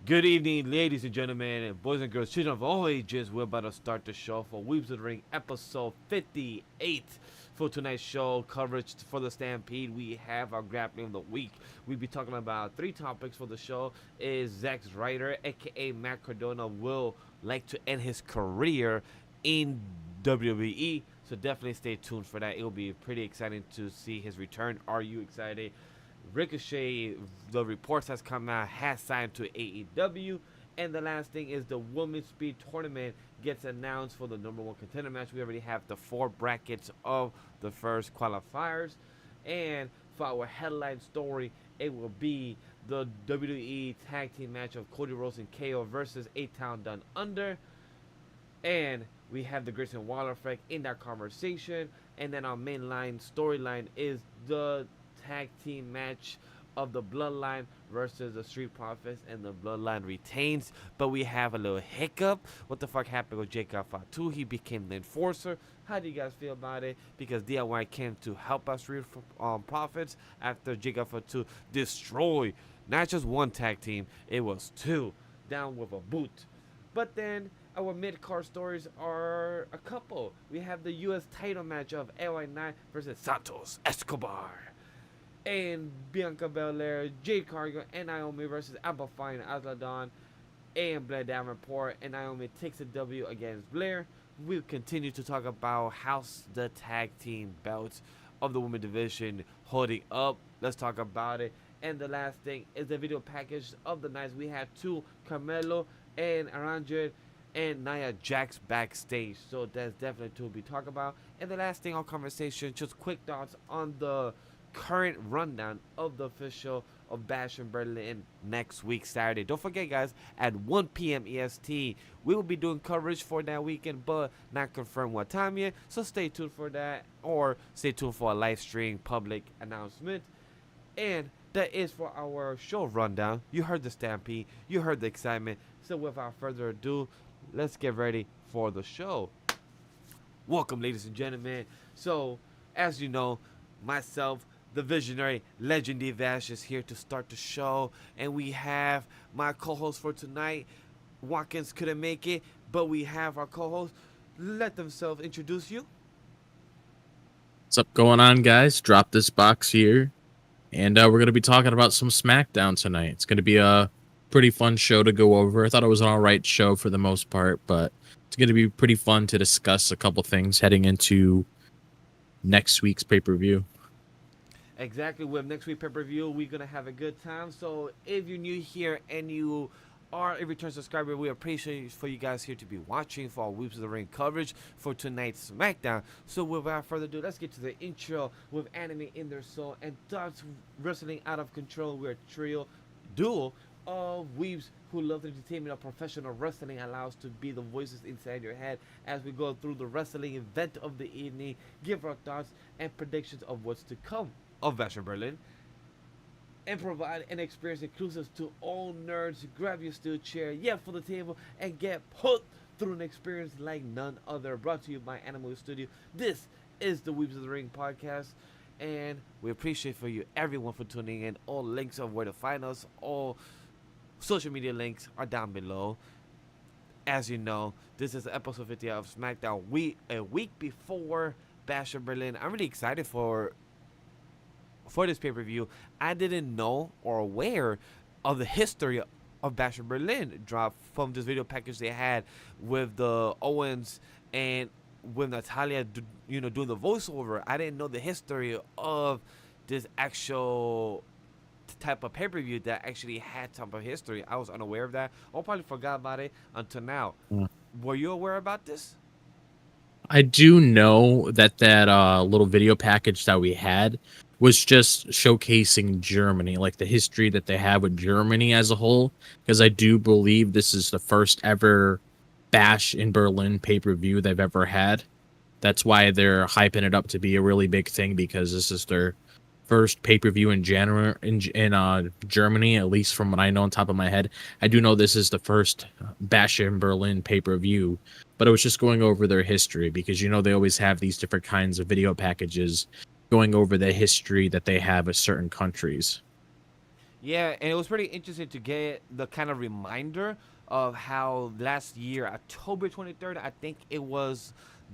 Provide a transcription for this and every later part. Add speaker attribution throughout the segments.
Speaker 1: Good evening, ladies and gentlemen, and boys and girls, children of all ages. We're about to start the show for Weebs of the Ring, episode 58. For tonight's show coverage for the Stampede, we have our Grappling of the Week. We'll be talking about three topics for the show. Is Zack Ryder, aka Matt Cardona, will like to end his career in WWE. So definitely stay tuned for that. It will be pretty exciting to see his return. Are you excited? Ricochet, the reports has come out, has signed to AEW. And the last thing is the Women's Speed Tournament gets announced for the number one contender match. We already have the 4 brackets of the first qualifiers. And for our headline story, it will be the WWE tag team match of Cody Rhodes and KO versus A-Town Down Under. And we have the Grayson Waller effect in that conversation. And then our main line storyline is the tag team match of the Bloodline versus the Street Profits, and the Bloodline retains. But we have a little hiccup. What the fuck happened with Jacob Fatu? He became the enforcer. How do you guys feel about it? Because DIY came to help us Street Profits after Jacob Fatu destroyed not just one tag team, it was 2 down with a boot. But then our mid-card stories are a couple. We have the U.S. title match of LY9 versus Santos, Escobar, and Bianca, Belair, Jade, Cargill, and Naomi versus Alba, Fyre, and Isla, and Blair, Davenport, and Naomi takes a W against Blair. We'll continue to talk about how's the tag team belts of the women division holding up. Let's talk about it. And the last thing is the video package of the night. We have 2, Camerlo and Andrade and Nia Jax backstage. So that's definitely to be talked about. And the last thing on conversation, just quick thoughts on the current rundown of the official of Bash in Berlin next week, Saturday. Don't forget, guys, at 1 p.m. EST, we will be doing coverage for that weekend, but not confirmed what time yet. So stay tuned for that, or stay tuned for a live stream public announcement. And that is for our show rundown. You heard the stampede, you heard the excitement. So without further ado, let's get ready for the show. Welcome, ladies and gentlemen. So, as you know, myself, the visionary legendary Vash, is here to start the show, and we have my co-host for tonight. Whawkins couldn't make it, but we have our co-host. Let themselves introduce you.
Speaker 2: What's up going on, guys? DropThisBox here, and we're going to be talking about some Smackdown tonight. It's going to be a pretty fun show to go over. I thought it was an alright show for the most part, but it's going to be pretty fun to discuss a couple things heading into next week's pay-per-view.
Speaker 1: Exactly. With next week pay-per-view, we're going to have a good time. So if you're new here and you are a return subscriber, we appreciate for you guys here to be watching for our Weebs of the Ring coverage for tonight's Smackdown. So without further ado, let's get to the intro with Anime in Their Soul and Thoughts Wrestling Out of Control. We're a duo of weebs who love the entertainment of professional wrestling, allows to be the voices inside your head as we go through the wrestling event of the evening, give our thoughts and predictions of what's to come of Vash in Berlin, and provide an experience inclusive to all nerds. Grab your steel chair, for the table, and get put through an experience like none other. Brought to you by Animal Studio. This is the Weebs of the Ring podcast, and we appreciate for you everyone for tuning in. All links of where to find us, all social media links are down below. As you know, this is episode 50 of Smackdown. A week before Bash in Berlin. I'm really excited for this pay-per-view. I didn't know or aware of the history of Bash in Berlin dropped from this video package they had with the Owens and with Natalia, doing the voiceover. I didn't know the history of this actual type of pay-per-view that actually had type of history. I was unaware of that. I probably forgot about it until now. Were you aware about this?
Speaker 2: I do know that little video package that we had was just showcasing Germany, like the history that they have with Germany as a whole, because I do believe this is the first ever Bash in Berlin pay-per-view they've ever had. That's why they're hyping it up to be a really big thing, because this is their first pay-per-view in January in Germany, at least from what I know on top of my head. I do know this is the first Bash in Berlin pay-per-view, but it was just going over their history, because they always have these different kinds of video packages going over the history that they have of certain countries.
Speaker 1: Yeah, and it was pretty interesting to get the kind of reminder of how last year, October 23rd, I think it was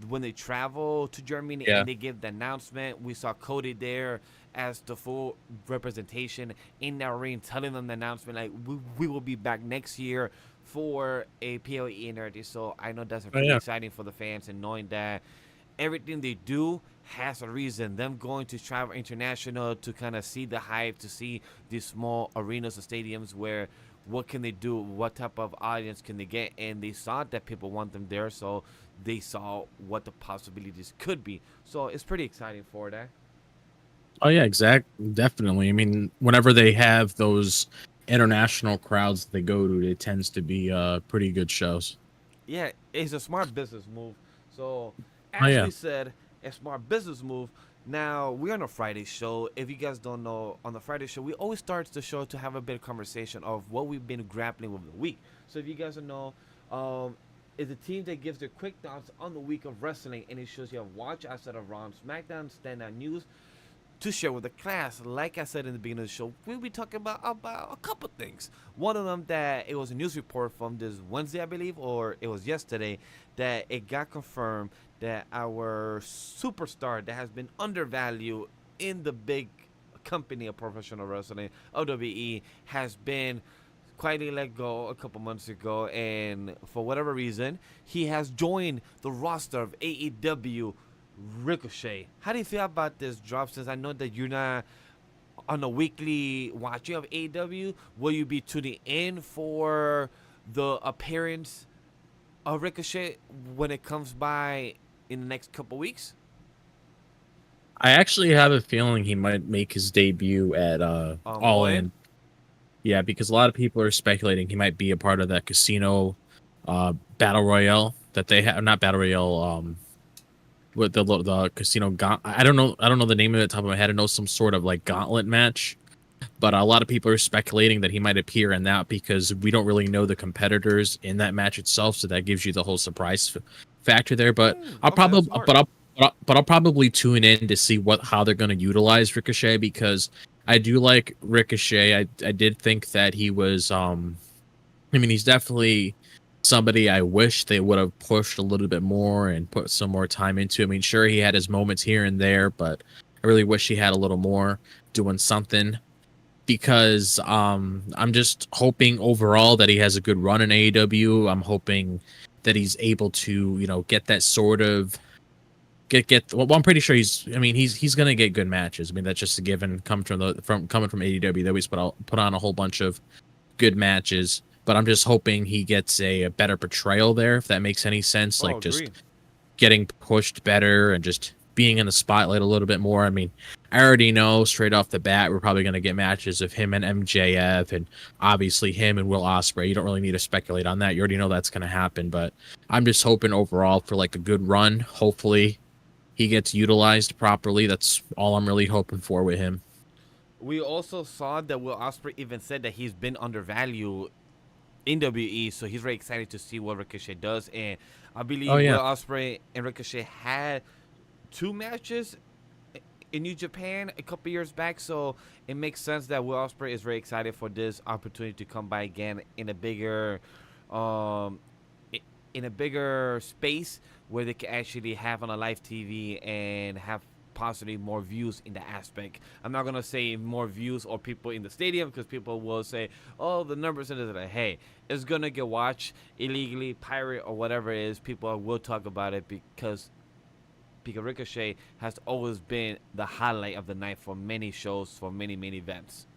Speaker 1: when they traveled to Germany
Speaker 2: Yeah.
Speaker 1: and they gave the announcement. We saw Cody there as the full representation in that ring, telling them the announcement, like, we will be back next year for a PLE and everything. So I know that's
Speaker 2: Oh
Speaker 1: pretty
Speaker 2: yeah.
Speaker 1: exciting for the fans and knowing that everything they do has a reason. Them going to travel international to kind of see the hype, to see these small arenas or stadiums where what can they do, what type of audience can they get, and they saw that people want them there, so they saw what the possibilities could be. So it's pretty exciting for that.
Speaker 2: Oh yeah, definitely. I mean, whenever they have those international crowds they go to, it tends to be pretty good shows.
Speaker 1: Yeah, it's a smart business move. So,
Speaker 2: Oh
Speaker 1: as
Speaker 2: yeah.
Speaker 1: we said, a smart business move. Now we're on a Friday show. If you guys don't know, on the Friday show, we always start the show to have a bit of conversation of what we've been grappling with the week. So if you guys don't know, is a team that gives their quick thoughts on the week of wrestling, and it shows you have watch outside of Raw and SmackDown, standout news, to share with the class. Like I said in the beginning of the show, we'll be talking about a couple things. One of them that it was a news report from this Wednesday, I believe, or it was yesterday, that it got confirmed that our superstar that has been undervalued in the big company of professional wrestling, WWE, has been quietly let go a couple months ago, and for whatever reason, he has joined the roster of AEW Ricochet. How do you feel about this drop? Since I know that you're not on a weekly watching of AEW, will you be tuning in for the appearance of Ricochet when it comes by in the next couple weeks?
Speaker 2: I actually have a feeling he might make his debut at
Speaker 1: All
Speaker 2: All
Speaker 1: in.
Speaker 2: In. Yeah, because a lot of people are speculating he might be a part of that casino battle royale that they have. Not battle royale. With the casino I don't know the name of it top of my head. I know some sort of like gauntlet match, but a lot of people are speculating that he might appear in that because we don't really know the competitors in that match itself, so that gives you the whole surprise factor there. But I'll
Speaker 1: Okay, that's
Speaker 2: probably
Speaker 1: smart.
Speaker 2: but I'll probably tune in to see how they're going to utilize Ricochet, because I do like Ricochet. I did think that he was I mean, he's definitely somebody I wish they would have pushed a little bit more and put some more time into. I mean, sure, he had his moments here and there, but I really wish he had a little more doing something, because I'm just hoping overall that he has a good run in AEW. I'm hoping that he's able to, get that sort of get well, I'm pretty sure he's gonna get good matches. I mean, that's just a given coming from AEW. They always put on a whole bunch of good matches, but I'm just hoping he gets a better portrayal there, if that makes any sense.
Speaker 1: Oh,
Speaker 2: Like, just
Speaker 1: agree.
Speaker 2: getting pushed better and just being in the spotlight a little bit more. I mean, I already know straight off the bat we're probably going to get matches of him and MJF, and obviously him and Will Ospreay. You don't really need to speculate on that. You already know that's going to happen, but I'm just hoping overall for like a good run. Hopefully he gets utilized properly. That's all I'm really hoping for with him.
Speaker 1: We also saw that Will Ospreay even said that he's been undervalued in WE, so he's very excited to see what Ricochet does. And I
Speaker 2: Oh
Speaker 1: believe
Speaker 2: yeah.
Speaker 1: Will Ospreay and Ricochet had two matches in New Japan a couple years back, so it makes sense that Will Ospreay is very excited for this opportunity to come by again in a bigger, um, in a bigger space where they can actually have on a live TV and have possibly more views in the aspect. I'm not gonna say more views or people in the stadium, because people will say, "Oh, the numbers and this." Hey, it's gonna get watched illegally, pirate or whatever it is. People will talk about it because Ricochet has always been the highlight of the night for many shows, for many events.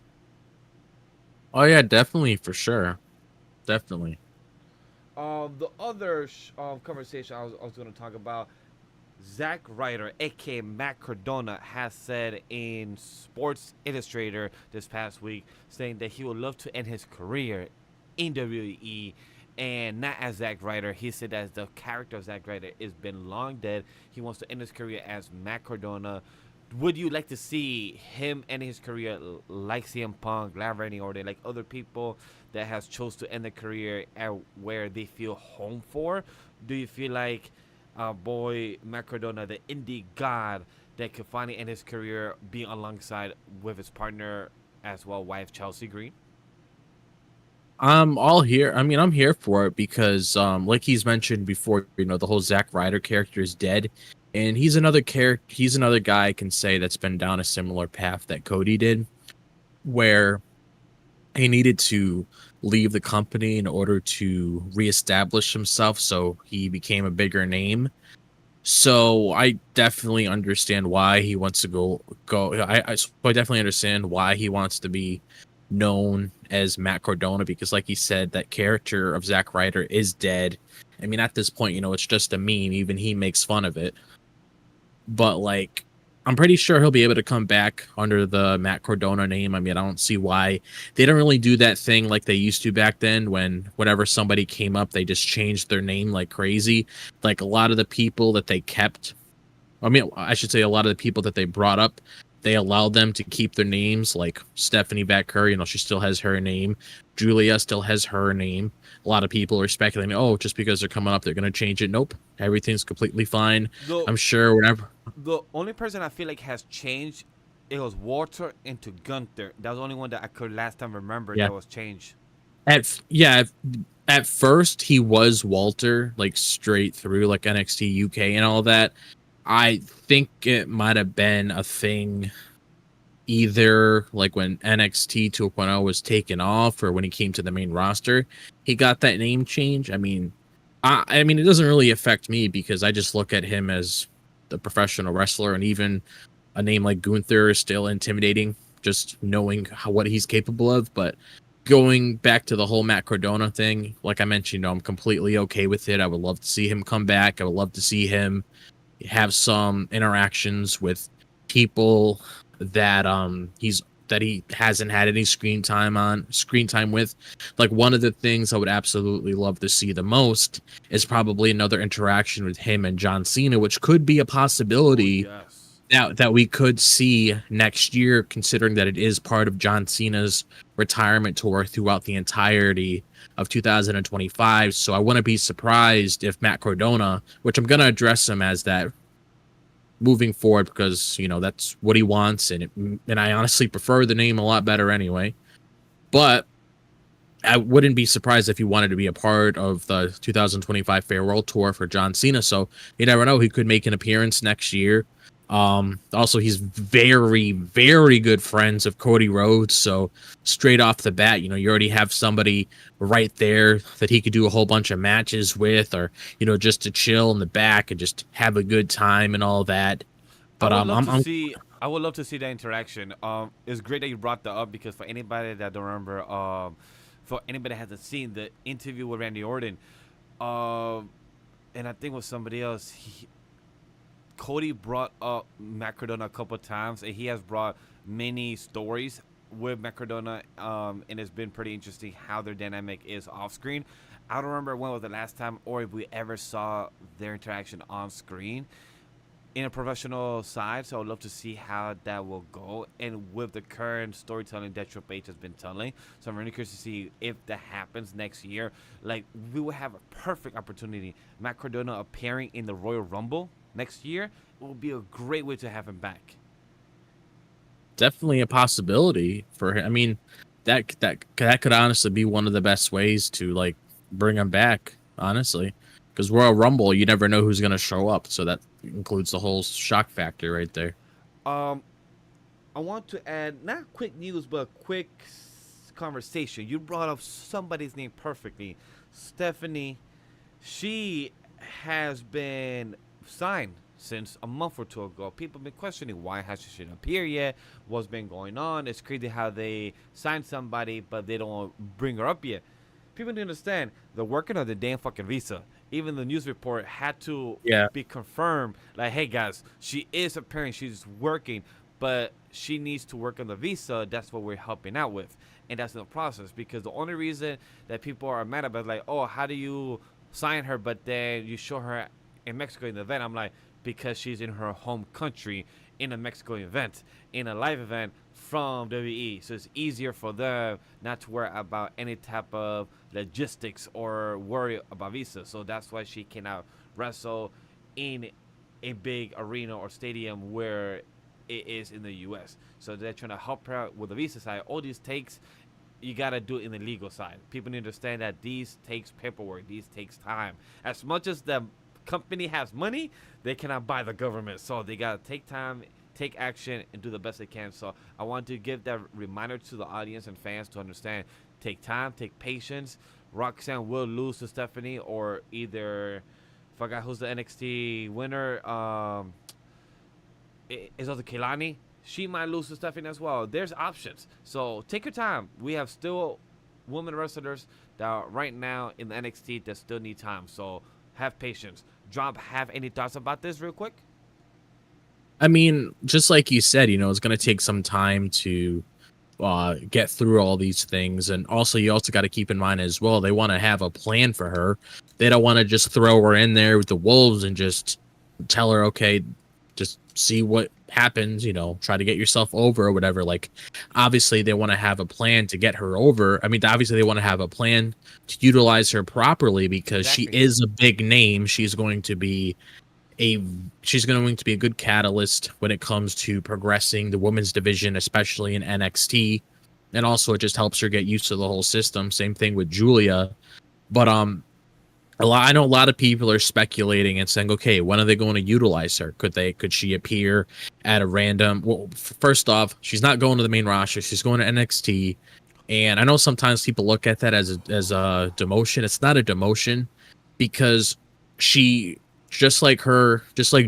Speaker 2: Oh yeah, definitely, for sure. Definitely.
Speaker 1: The other conversation I was going to talk about, Zack Ryder, aka Matt Cardona, has said in Sports Illustrator this past week, saying that he would love to end his career in WWE, and not as Zack Ryder. He said that the character of Zack Ryder has been long dead. He wants to end his career as Matt Cardona. Would you like to see him end his career like CM Punk, Live Randy Orton, like other people that has chose to end their career at where they feel home for? Do you feel like boy Matt Cardona, the indie god, that could finally end his career being alongside with his partner as well, wife Chelsea Green?
Speaker 2: I'm all here. I mean, I'm here for it because, like he's mentioned before, the whole Zack Ryder character is dead, and he's another character. He's another guy I can say that's been down a similar path that Cody did, where he needed to leave the company in order to reestablish himself, so he became a bigger name. So I definitely understand why he wants to go. I definitely understand why he wants to be known as Matt Cardona, because like he said, that character of Zack Ryder is dead. I mean, at this point, it's just a meme. Even he makes fun of it. But like, I'm pretty sure he'll be able to come back under the Matt Cardona name. I mean, I don't see why they don't really do that thing like they used to back then, when whenever somebody came up, they just changed their name like crazy. Like a lot of the people that they kept, I mean, I should say a lot of the people that they brought up, they allowed them to keep their names. Like Stephanie Baker, she still has her name. Julia still has her name. A lot of people are speculating, oh, just because they're coming up, they're going to change it. Nope. Everything's completely fine.
Speaker 1: The
Speaker 2: I'm sure whenever.
Speaker 1: the only person I feel like has changed, it was Walter into Gunther. That was the only one that I could last time remember
Speaker 2: Yeah.
Speaker 1: that was changed.
Speaker 2: At first he was Walter, like straight through, like NXT UK and all that. I think it might have been a thing either like when NXT 2.0 was taken off, or when he came to the main roster, he got that name change. I mean, it doesn't really affect me because I just look at him as the professional wrestler, and even a name like Gunther is still intimidating, just knowing what he's capable of. But going back to the whole Matt Cardona thing, like I mentioned, I'm completely okay with it. I would love to see him come back. I would love to see him have some interactions with people that he hasn't had any screen time with. Like, one of the things I would absolutely love to see the most is probably another interaction with him and John Cena, which could be a possibility.
Speaker 1: Oh, yes.
Speaker 2: That we could see next year, considering that it is part of John Cena's retirement tour throughout the entirety of 2025. So I wouldn't be surprised if Matt Cardona, which I'm going to address him as that moving forward, because that's what he wants, and I honestly prefer the name a lot better anyway. But I wouldn't be surprised if he wanted to be a part of the 2025 farewell tour for John Cena. So you never know, he could make an appearance next year. Also, he's very, very good friends of Cody Rhodes. So straight off the bat, you already have somebody right there that he could do a whole bunch of matches with, or, just to chill in the back and just have a good time and all that. But
Speaker 1: I would love to see that interaction. It's great that you brought that up, because for anybody that don't remember, for anybody that hasn't seen the interview with Randy Orton, and I think with somebody else, Cody brought up Matt Cardona a couple of times, and he has brought many stories with Matt Cardona, and it's been pretty interesting how their dynamic is off screen. I don't remember when was the last time, or if we ever saw their interaction on screen in a professional side, so I'd love to see how that will go, and with the current storytelling that Triple H has been telling. So I'm really curious to see if that happens next year. Like, we will have a perfect opportunity. Matt Cardona appearing in the Royal Rumble next year, it will be a great way to have him back.
Speaker 2: definitely a possibility for him. I mean, that could honestly be one of the best ways to like bring him back, honestly, because Royal Rumble, you never know who's gonna show up, so that includes the whole shock factor right there.
Speaker 1: Um, I want to add, not quick news, but a quick conversation. You brought up somebody's name perfectly. Stephanie, she has been signed since a month or two ago. People have been questioning why hasn't she appeared yet? What's been going on? It's crazy how they signed somebody, but they don't bring her up yet. People need to understand, they're working on the damn fucking visa. Even the news report had to be confirmed. Like, hey guys, she is appearing, she's working, but she needs to work on the visa. That's what we're helping out with, and that's the process. Because the only reason that people are mad about, like, oh, how do you sign her, but then you show her in Mexico in the event? I'm like, because she's in her home country in a Mexico event, in a live event from WWE. So it's easier for them not to worry about any type of logistics or worry about visa. So that's why she cannot wrestle in a big arena or stadium where it is in the U.S. So they're trying to help her out with the visa side. All these takes, you gotta do it in the legal side. People need to understand that these takes paperwork. These takes time. As much as the company has money, they cannot buy the government. So they gotta take time, take action, and do the best they can. So I want to give that reminder to the audience and fans to understand: take time, take patience. Roxanne will lose to Stephanie, or either forgot who's the NXT winner. Is also Kehlani. She might lose to Stephanie as well. There's options. So take your time. We have still women wrestlers that are right now in the NXT that still need time. So have patience. Have any thoughts about this real quick?
Speaker 2: I mean, just like you said, it's going to take some time to get through all these things. And also, you also got to keep in mind as well, they want to have a plan for her. They don't want to just throw her in there with the Wolves and just tell her, okay, just see what happens, try to get yourself over or whatever. Like, obviously they want to have a plan to get her over. I mean, obviously they want to have a plan to utilize her properly, because she is a big name. She's going to be a good catalyst when it comes to progressing the women's division, especially in NXT. And also it just helps her get used to the whole system. Same thing with Julia. But I know a lot of people are speculating and saying, okay, when are they going to utilize her? Could she appear at a random? Well, first off, she's not going to the main roster. She's going to NXT. And I know sometimes people look at that as a demotion. It's not a demotion, because just like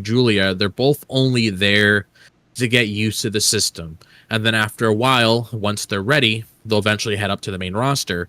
Speaker 2: Julia, they're both only there to get used to the system. And then after a while, once they're ready, they'll eventually head up to the main roster.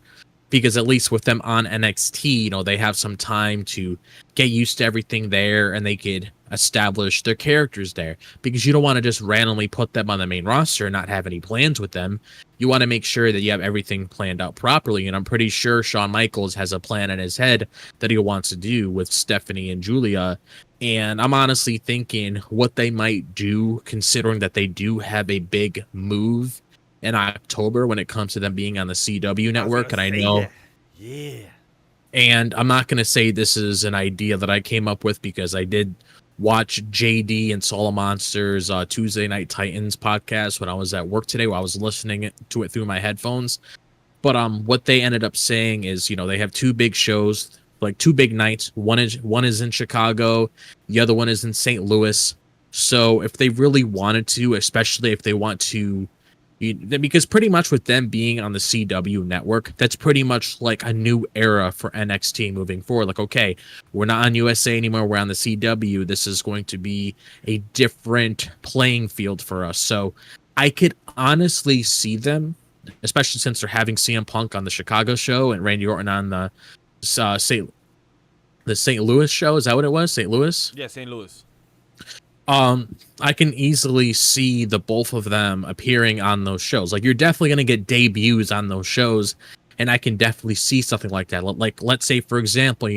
Speaker 2: Because at least with them on NXT, they have some time to get used to everything there, and they could establish their characters there. Because you don't want to just randomly put them on the main roster and not have any plans with them. You want to make sure that you have everything planned out properly. And I'm pretty sure Shawn Michaels has a plan in his head that he wants to do with Stephanie and Julia. And I'm honestly thinking what they might do, considering that they do have a big move in October when it comes to them being on the CW network. And I know,
Speaker 1: yeah.
Speaker 2: And I'm not going to say this is an idea that I came up with, because I did watch JD and Solo Monsters Tuesday Night Titans podcast when I was at work today, while I was listening to it through my headphones. But what they ended up saying is, they have two big shows, like two big nights. One is in Chicago, the other one is in St. Louis. So if they really wanted to, especially if they want to, because pretty much with them being on the CW network, that's pretty much like a new era for NXT moving forward. Like, okay, we're not on USA anymore, we're on the CW. This is going to be a different playing field for us. So I could honestly see them, especially since they're having CM Punk on the Chicago show and Randy Orton on the St. Louis show. Is that what it was? St. Louis?
Speaker 1: Yeah, St. Louis.
Speaker 2: I can easily see the both of them appearing on those shows. Like, you're definitely going to get debuts on those shows, and I can definitely see something like that. Like, let's say, for example,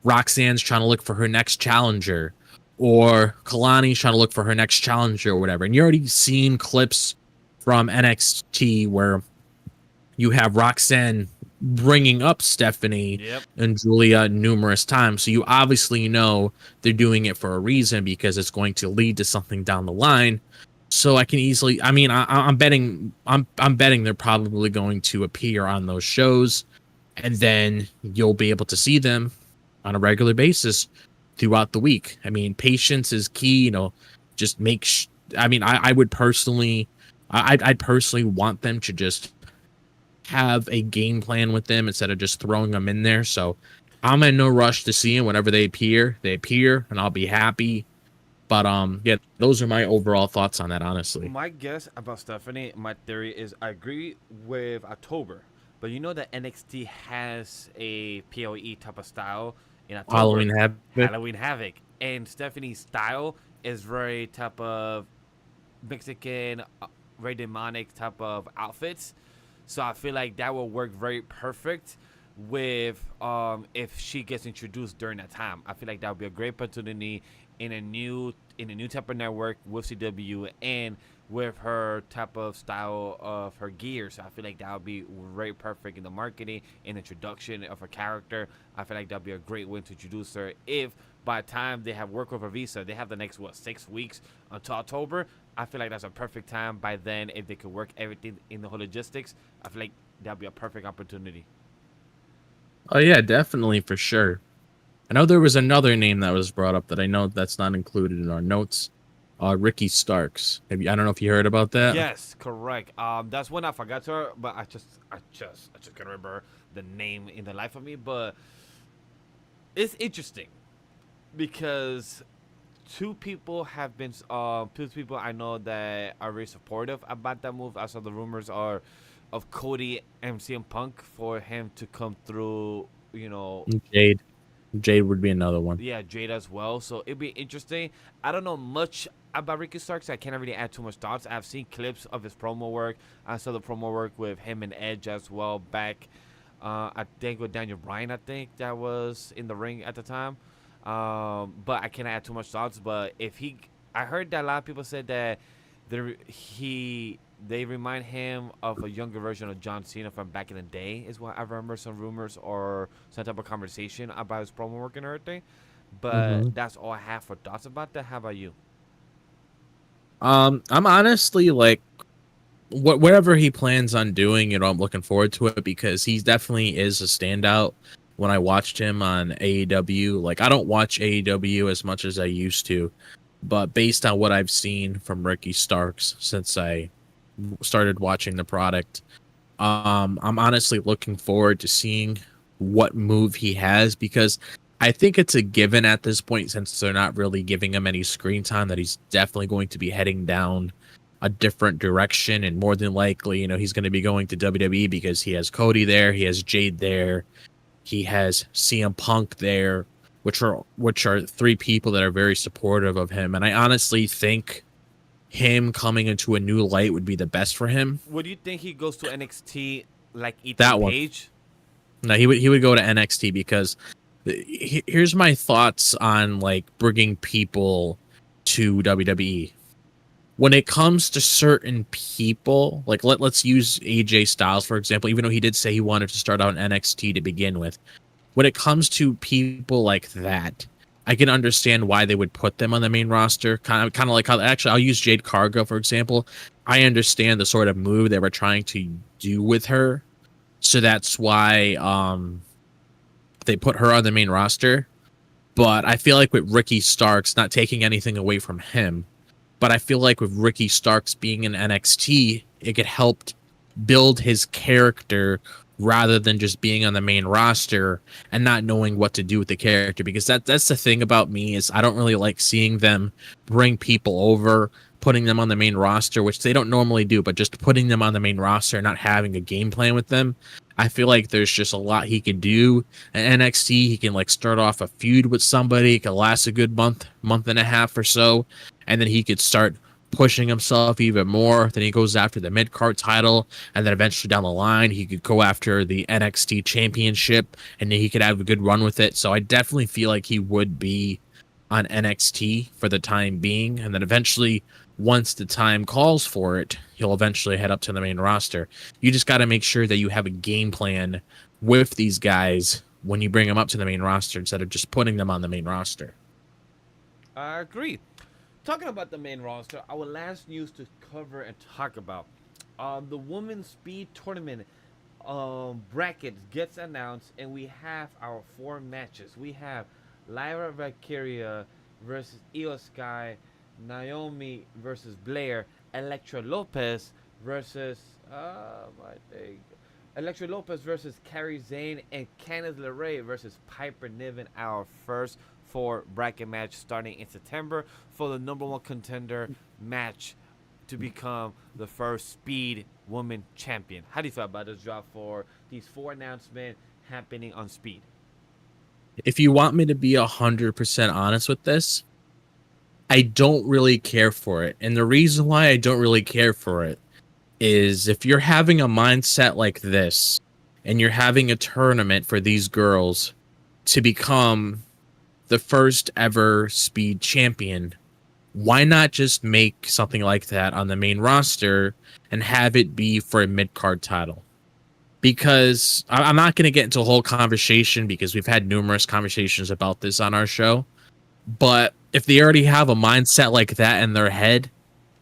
Speaker 2: Roxanne's trying to look for her next challenger, or Kalani's trying to look for her next challenger or whatever. And you already seen clips from NXT where you have Roxanne bringing up Stephanie and Julia numerous times. So you obviously know they're doing it for a reason, because it's going to lead to something down the line. So I can easily, I'm betting they're probably going to appear on those shows, and then you'll be able to see them on a regular basis throughout the week. I mean, patience is key, just I would personally, I'd personally want them to just have a game plan with them instead of just throwing them in there. So I'm in no rush to see them. Whenever they appear, and I'll be happy. But yeah, those are my overall thoughts on that, honestly.
Speaker 1: My guess about Stephanie, my theory is, I agree with October, but you know that NXT has a PoE type of style in October. Halloween Havoc. And Stephanie's style is very type of Mexican, very demonic type of outfits. So I feel like that will work very perfect with if she gets introduced during that time. I feel like that would be a great opportunity in a new type of network with CW and with her type of style of her gear. So I feel like that would be very perfect in the marketing and introduction of her character. I feel like that'd be a great way to introduce her. If by the time they have work with her visa, they have the next 6 weeks until October. I feel like that's a perfect time. By then, if they could work everything in the whole logistics, I feel like that'd be a perfect opportunity.
Speaker 2: Oh yeah, definitely for sure. I know there was another name that was brought up that I know that's not included in our notes. Ricky Starks. I don't know if you heard about that.
Speaker 1: Yes, correct. That's one I forgot to her, but I just can't remember the name in the life of me. But it's interesting because two people I know that are very supportive about that move. I saw the rumors are of Cody and CM Punk for him to come through.
Speaker 2: Jade. Jade would be another one.
Speaker 1: Yeah, Jade as well. So it'd be interesting. I don't know much about Ricky Starks. So I can't really add too much thoughts. I've seen clips of his promo work. I saw the promo work with him and Edge as well back. I think with Daniel Bryan. I think that was in the ring at the time. But I can't add too much thoughts. But I heard that a lot of people said that they remind him of a younger version of John Cena from back in the day, is what I remember. Some rumors or some type of conversation about his promo work and everything. But that's all I have for thoughts about that. How about you?
Speaker 2: I'm honestly like, whatever he plans on doing, I'm looking forward to it because he definitely is a standout. When I watched him on AEW, like I don't watch AEW as much as I used to, but based on what I've seen from Ricky Starks since I started watching the product, I'm honestly looking forward to seeing what move he has because I think it's a given at this point, since they're not really giving him any screen time, that he's definitely going to be heading down a different direction, and more than likely, he's going to be going to WWE because he has Cody there, he has Jade there, he has CM Punk there, which are three people that are very supportive of him, and I honestly think him coming into a new light would be the best for him.
Speaker 1: Would you think he goes to NXT like
Speaker 2: That
Speaker 1: Ethan
Speaker 2: one.
Speaker 1: Page?
Speaker 2: No, he would go to NXT because here's my thoughts on like bringing people to WWE. When it comes to certain people, like let's use AJ Styles for example, even though he did say he wanted to start out in NXT to begin with. When it comes to people like that, I can understand why they would put them on the main roster. Kind of like how, actually, I'll use Jade Cargill for example. I understand the sort of move they were trying to do with her, so that's why they put her on the main roster. But I feel like with Ricky Starks, not taking anything away from him, but I feel like with Ricky Starks being in NXT, it could help build his character rather than just being on the main roster and not knowing what to do with the character. Because that's the thing about me, is I don't really like seeing them bring people over, putting them on the main roster, which they don't normally do, but just putting them on the main roster and not having a game plan with them. I feel like there's just a lot he can do at NXT. He can like start off a feud with somebody, it can last a good month and a half or so, and then he could start pushing himself even more. Then he goes after the Midcard title, and then eventually down the line he could go after the NXT championship, and then he could have a good run with it. So I definitely feel like he would be on NXT for the time being, and then eventually, once the time calls for it, he'll eventually head up to the main roster. You just got to make sure that you have a game plan with these guys when you bring them up to the main roster instead of just putting them on the main roster.
Speaker 1: I agree. Talking about the main roster, our last news to cover and talk about, the Women's Speed Tournament bracket gets announced, and we have our 4 matches. We have Lyra Valkyria versus Io Sky, Naomi versus Blair, Elektra Lopez versus Elektra Lopez versus Kairi Sane, and Candice LeRae versus Piper Niven. Our first 4 bracket match starting in September for the #1 contender match to become the first Speed Woman Champion. How do you feel about this drop for these 4 announcements happening on Speed?
Speaker 2: If you want me to be 100% honest with this, I don't really care for it. And the reason why I don't really care for it is if you're having a mindset like this and you're having a tournament for these girls to become the first ever Speed champion, why not just make something like that on the main roster and have it be for a mid-card title? Because I'm not going to get into a whole conversation because we've had numerous conversations about this on our show. But if they already have a mindset like that in their head,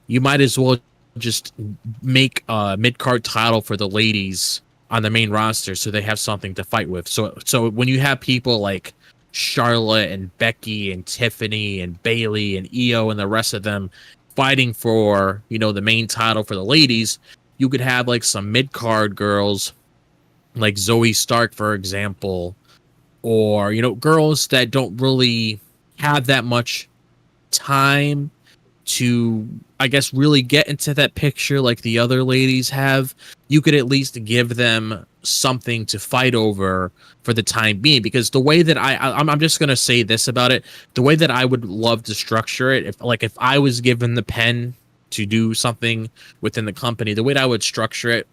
Speaker 2: you might as well just make a mid-card title for the ladies on the main roster so they have something to fight with. So when you have people like Charlotte and Becky and Tiffany and Bayley and Io and the rest of them fighting for, the main title for the ladies, you could have like some mid-card girls like Zoe Stark, for example, or, girls that don't really have that much time to, I guess, really get into that picture like the other ladies have. You could at least give them something to fight over for the time being, because the way that I'm just going to say this about it, the way that I would love to structure it, if I was given the pen to do something within the company, the way that I would structure it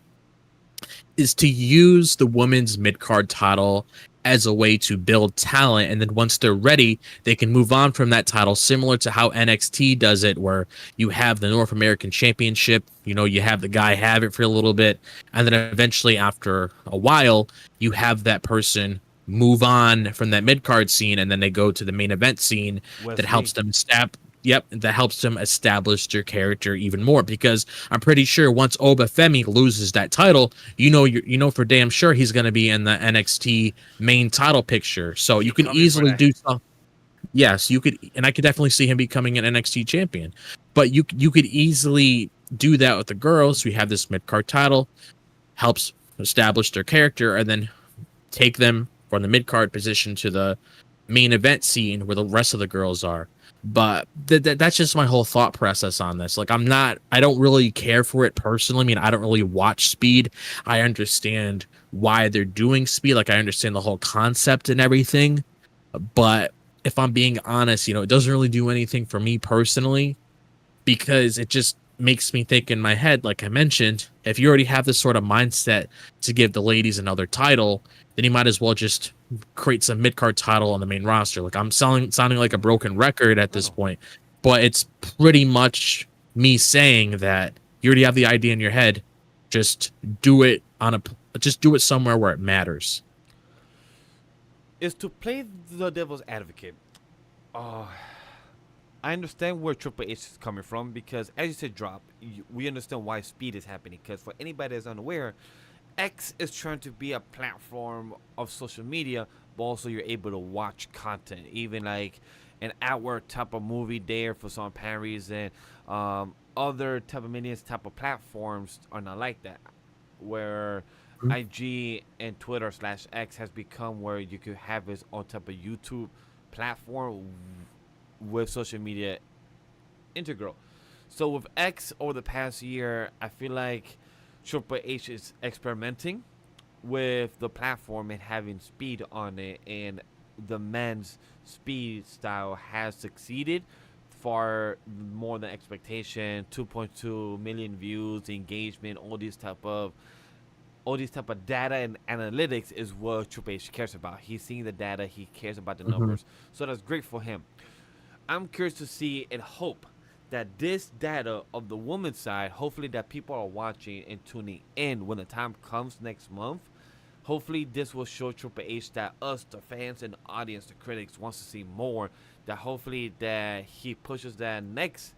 Speaker 2: is to use the women's mid-card title as a way to build talent, and then once they're ready, they can move on from that title, similar to how NXT does it, where you have the North American Championship, you have the guy have it for a little bit, and then eventually after a while, you have that person move on from that mid-card scene, and then they go to the main event scene that helps them that helps them establish their character even more, because I'm pretty sure once Obafemi loses that title, you know for damn sure he's going to be in the NXT main title picture. So you can easily do something. Yes, you could, and I could definitely see him becoming an NXT champion. But you could easily do that with the girls. We have this mid-card title, helps establish their character, and then take them from the mid-card position to the main event scene where the rest of the girls are. But that's just my whole thought process on this. Like, I don't really care for it personally. I mean, I don't really watch Speed. I understand why they're doing Speed. Like, I understand the whole concept and everything. But if I'm being honest, it doesn't really do anything for me personally, because it just makes me think in my head, like I mentioned, if you already have this sort of mindset to give the ladies another title, then you might as well just create some mid-card title on the main roster. Like, I'm sounding like a broken record at this point, but it's pretty much me saying that you already have the idea in your head. Just do it somewhere where it matters.
Speaker 1: Is to play the devil's advocate. I understand where Triple H is coming from, because, as you said, we understand why Speed is happening. Because for anybody that's unaware, X is trying to be a platform of social media, but also you're able to watch content, even like an hour type of movie there for some apparent reason. Other type of medias, type of platforms are not like that, where IG and Twitter /X has become where you could have its own type of YouTube platform with social media integral. So with X over the past year, I feel like Triple H is experimenting with the platform and having Speed on it, and the men's Speed style has succeeded far more than expectation. 2.2 million views, engagement, all these type of data and analytics is what Triple H cares about. He's seeing the data, he cares about the numbers, so that's great for him. I'm curious to see and hope that this data of the women's side, hopefully that people are watching and tuning in when the time comes next month. Hopefully this will show Triple H that us, the fans and the audience, the critics, wants to see more. That hopefully that he pushes that next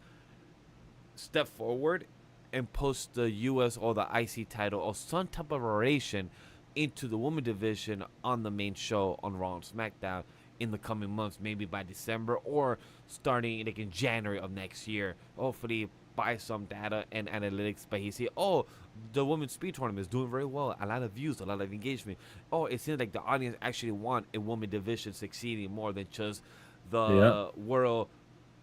Speaker 1: step forward and puts the US or the IC title or some type of variation into the women division on the main show on Raw and SmackDown in the coming months, maybe by December or starting like in January of next year. Hopefully by some data and analytics, but he see, the women's speed tournament is doing very well, a lot of views, a lot of engagement. It seems like the audience actually want a women division succeeding more than just the world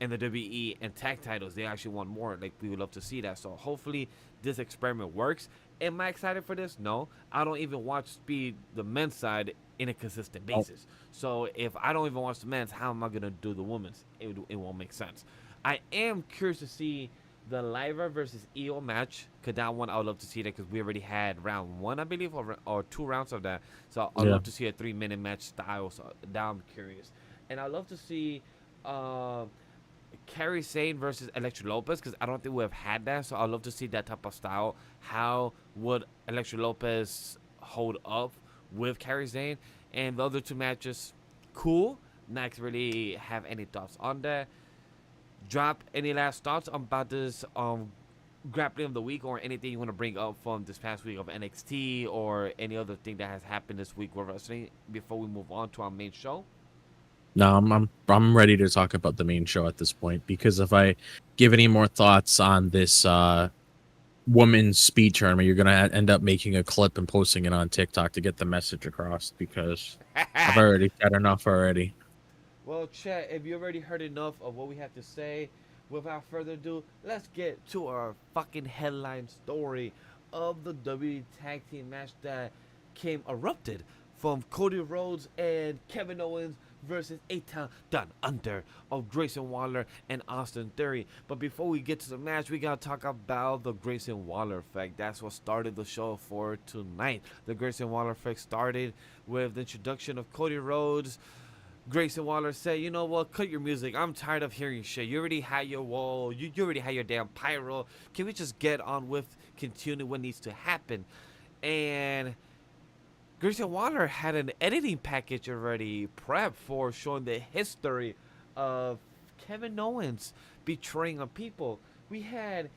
Speaker 1: and the WWE and tag titles. They actually want more. Like, we would love to see that. So hopefully this experiment works. Am I excited for this? No. I don't even watch Speed, the men's side, in a consistent basis. So if I don't even watch the men's, how am I going to do the women's? It won't make sense. I am curious to see the Lyra versus Io match, because that one I would love to see that, because we already had round 1, I believe, or 2 rounds of that. So I'd love to see a 3-minute match style. So that I'm curious. And I'd love to see Kairi Sane versus Elektra Lopez, because I don't think we have had that. So I'd love to see that type of style. How would Elektra Lopez hold up with Kairi Sane? And the other two matches, cool. Not really have any thoughts on that. Drop any last thoughts about this grappling of the week, or anything you want to bring up from this past week of NXT, or any other thing that has happened this week with wrestling before we move on to our main show?
Speaker 2: No, I'm ready to talk about the main show at this point, because if I give any more thoughts on this women's speed tournament, you're gonna end up making a clip and posting it on TikTok to get the message across, because I've already said enough already.
Speaker 1: Well, chat, if you already heard enough of what we have to say, without further ado, let's get to our fucking headline story of the WWE Tag Team match that came erupted from Cody Rhodes and Kevin Owens versus A-Town Down Under of Grayson Waller and Austin Theory. But before we get to the match, we gotta talk about the Grayson Waller effect. That's what started the show for tonight. The Grayson Waller effect started with the introduction of Cody Rhodes. Grayson Waller said, you know what, cut your music. I'm tired of hearing shit. You already had your wall. You already had your damn pyro. Can we just get on with continuing what needs to happen? And Grayson Waller had an editing package already prepped for showing the history of Kevin Owens betraying on people. We had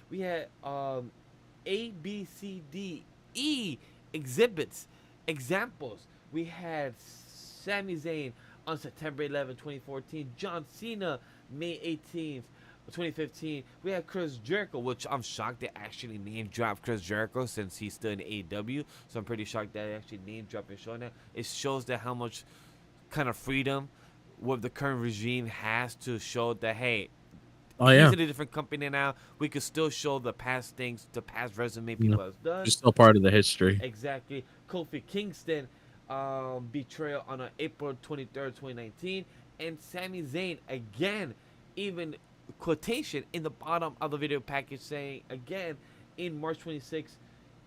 Speaker 1: we had A, B, C, D, E exhibits, examples. We had Sami Zayn on September 11, 2014. John Cena, May 18th, 2015. We had Chris Jericho, which I'm shocked they actually name dropped Chris Jericho since he's still in AEW. So I'm pretty shocked that they actually name dropped and showing that. It shows that how much kind of freedom what the current regime has to show that, hey, he's in a different company now. We could still show the past things, the past resume people have done.
Speaker 2: It's still part of the history.
Speaker 1: Exactly. Kofi Kingston betrayal on April 23rd, 2019. And Sami Zayn, again, even quotation in the bottom of the video package saying, again, in March 26,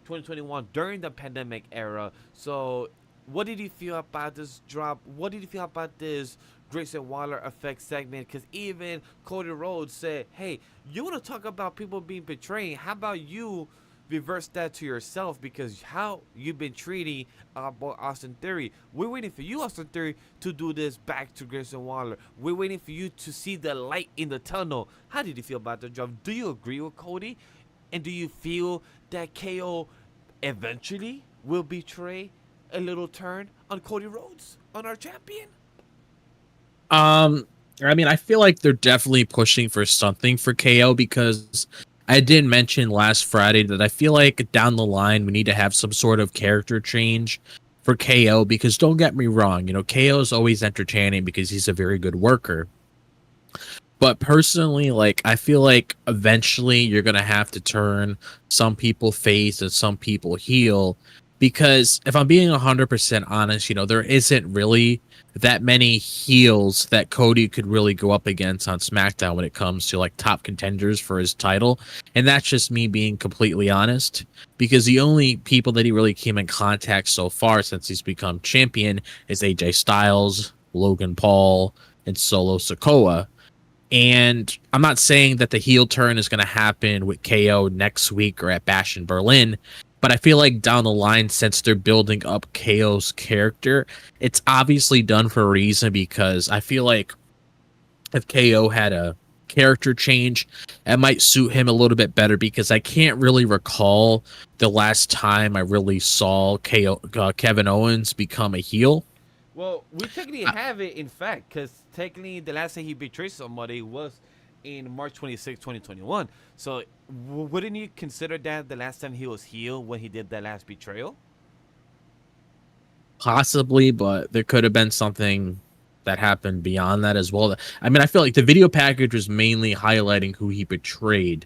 Speaker 1: 2021, during the pandemic era. So what did you feel about this drop? What did you feel about this Grayson Waller effect segment? Because even Cody Rhodes said, hey, you want to talk about people being betrayed? How about you reverse that to yourself, because how you've been treating Austin Theory. We're waiting for you, Austin Theory, to do this back to Grayson Waller. We're waiting for you to see the light in the tunnel. How did you feel about the job? Do you agree with Cody? And do you feel that KO eventually will betray a little turn on Cody Rhodes, on our champion?
Speaker 2: I mean, I feel like they're definitely pushing for something for KO, because I did mention last Friday that I feel like down the line we need to have some sort of character change for KO, because don't get me wrong, you know, KO is always entertaining because he's a very good worker. But personally, like, I feel like eventually you're going to have to turn some people face and some people heel, because if I'm being 100% honest, you know, there isn't really that many heels that Cody could really go up against on SmackDown when it comes to like top contenders for his title. And that's just me being completely honest, because the only people that he really came in contact so far since he's become champion is AJ Styles, Logan Paul, and Solo Sikoa. And I'm not saying that the heel turn is going to happen with KO next week or at Bash in Berlin, but I feel like down the line, since they're building up KO's character, it's obviously done for a reason, because I feel like if KO had a character change, it might suit him a little bit better, because I can't really recall the last time I really saw Kevin Owens become a heel.
Speaker 1: Well, we technically have it, in fact, because technically the last time he betrayed somebody was in March 26, 2021. So wouldn't you consider that the last time he was heel, when he did that last betrayal?
Speaker 2: Possibly, but there could have been something that happened beyond that as well. I mean, I feel like the video package was mainly highlighting who he betrayed.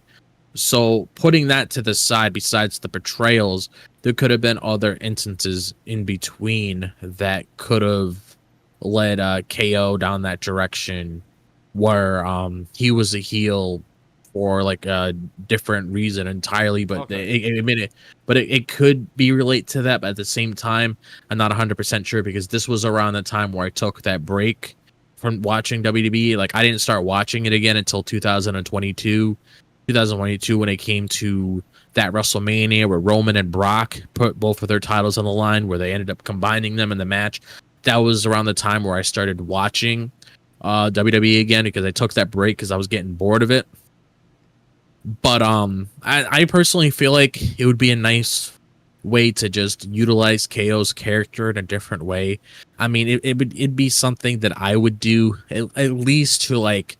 Speaker 2: So putting that to the side, besides the betrayals, there could have been other instances in between that could have led KO down that direction, where he was a heel for like a different reason entirely, but
Speaker 1: Okay.
Speaker 2: it could be relate to that. But at the same time, I'm not 100% sure, because this was around the time where I took that break from watching WWE. Like I didn't start watching it again until 2022 when it came to that WrestleMania where Roman and Brock put both of their titles on the line, where they ended up combining them in the match. That was around the time where I started watching WWE again, because I took that break because I was getting bored of it. But I personally feel like it would be a nice way to just utilize KO's character in a different way. I mean, it'd be something that I would do at least to like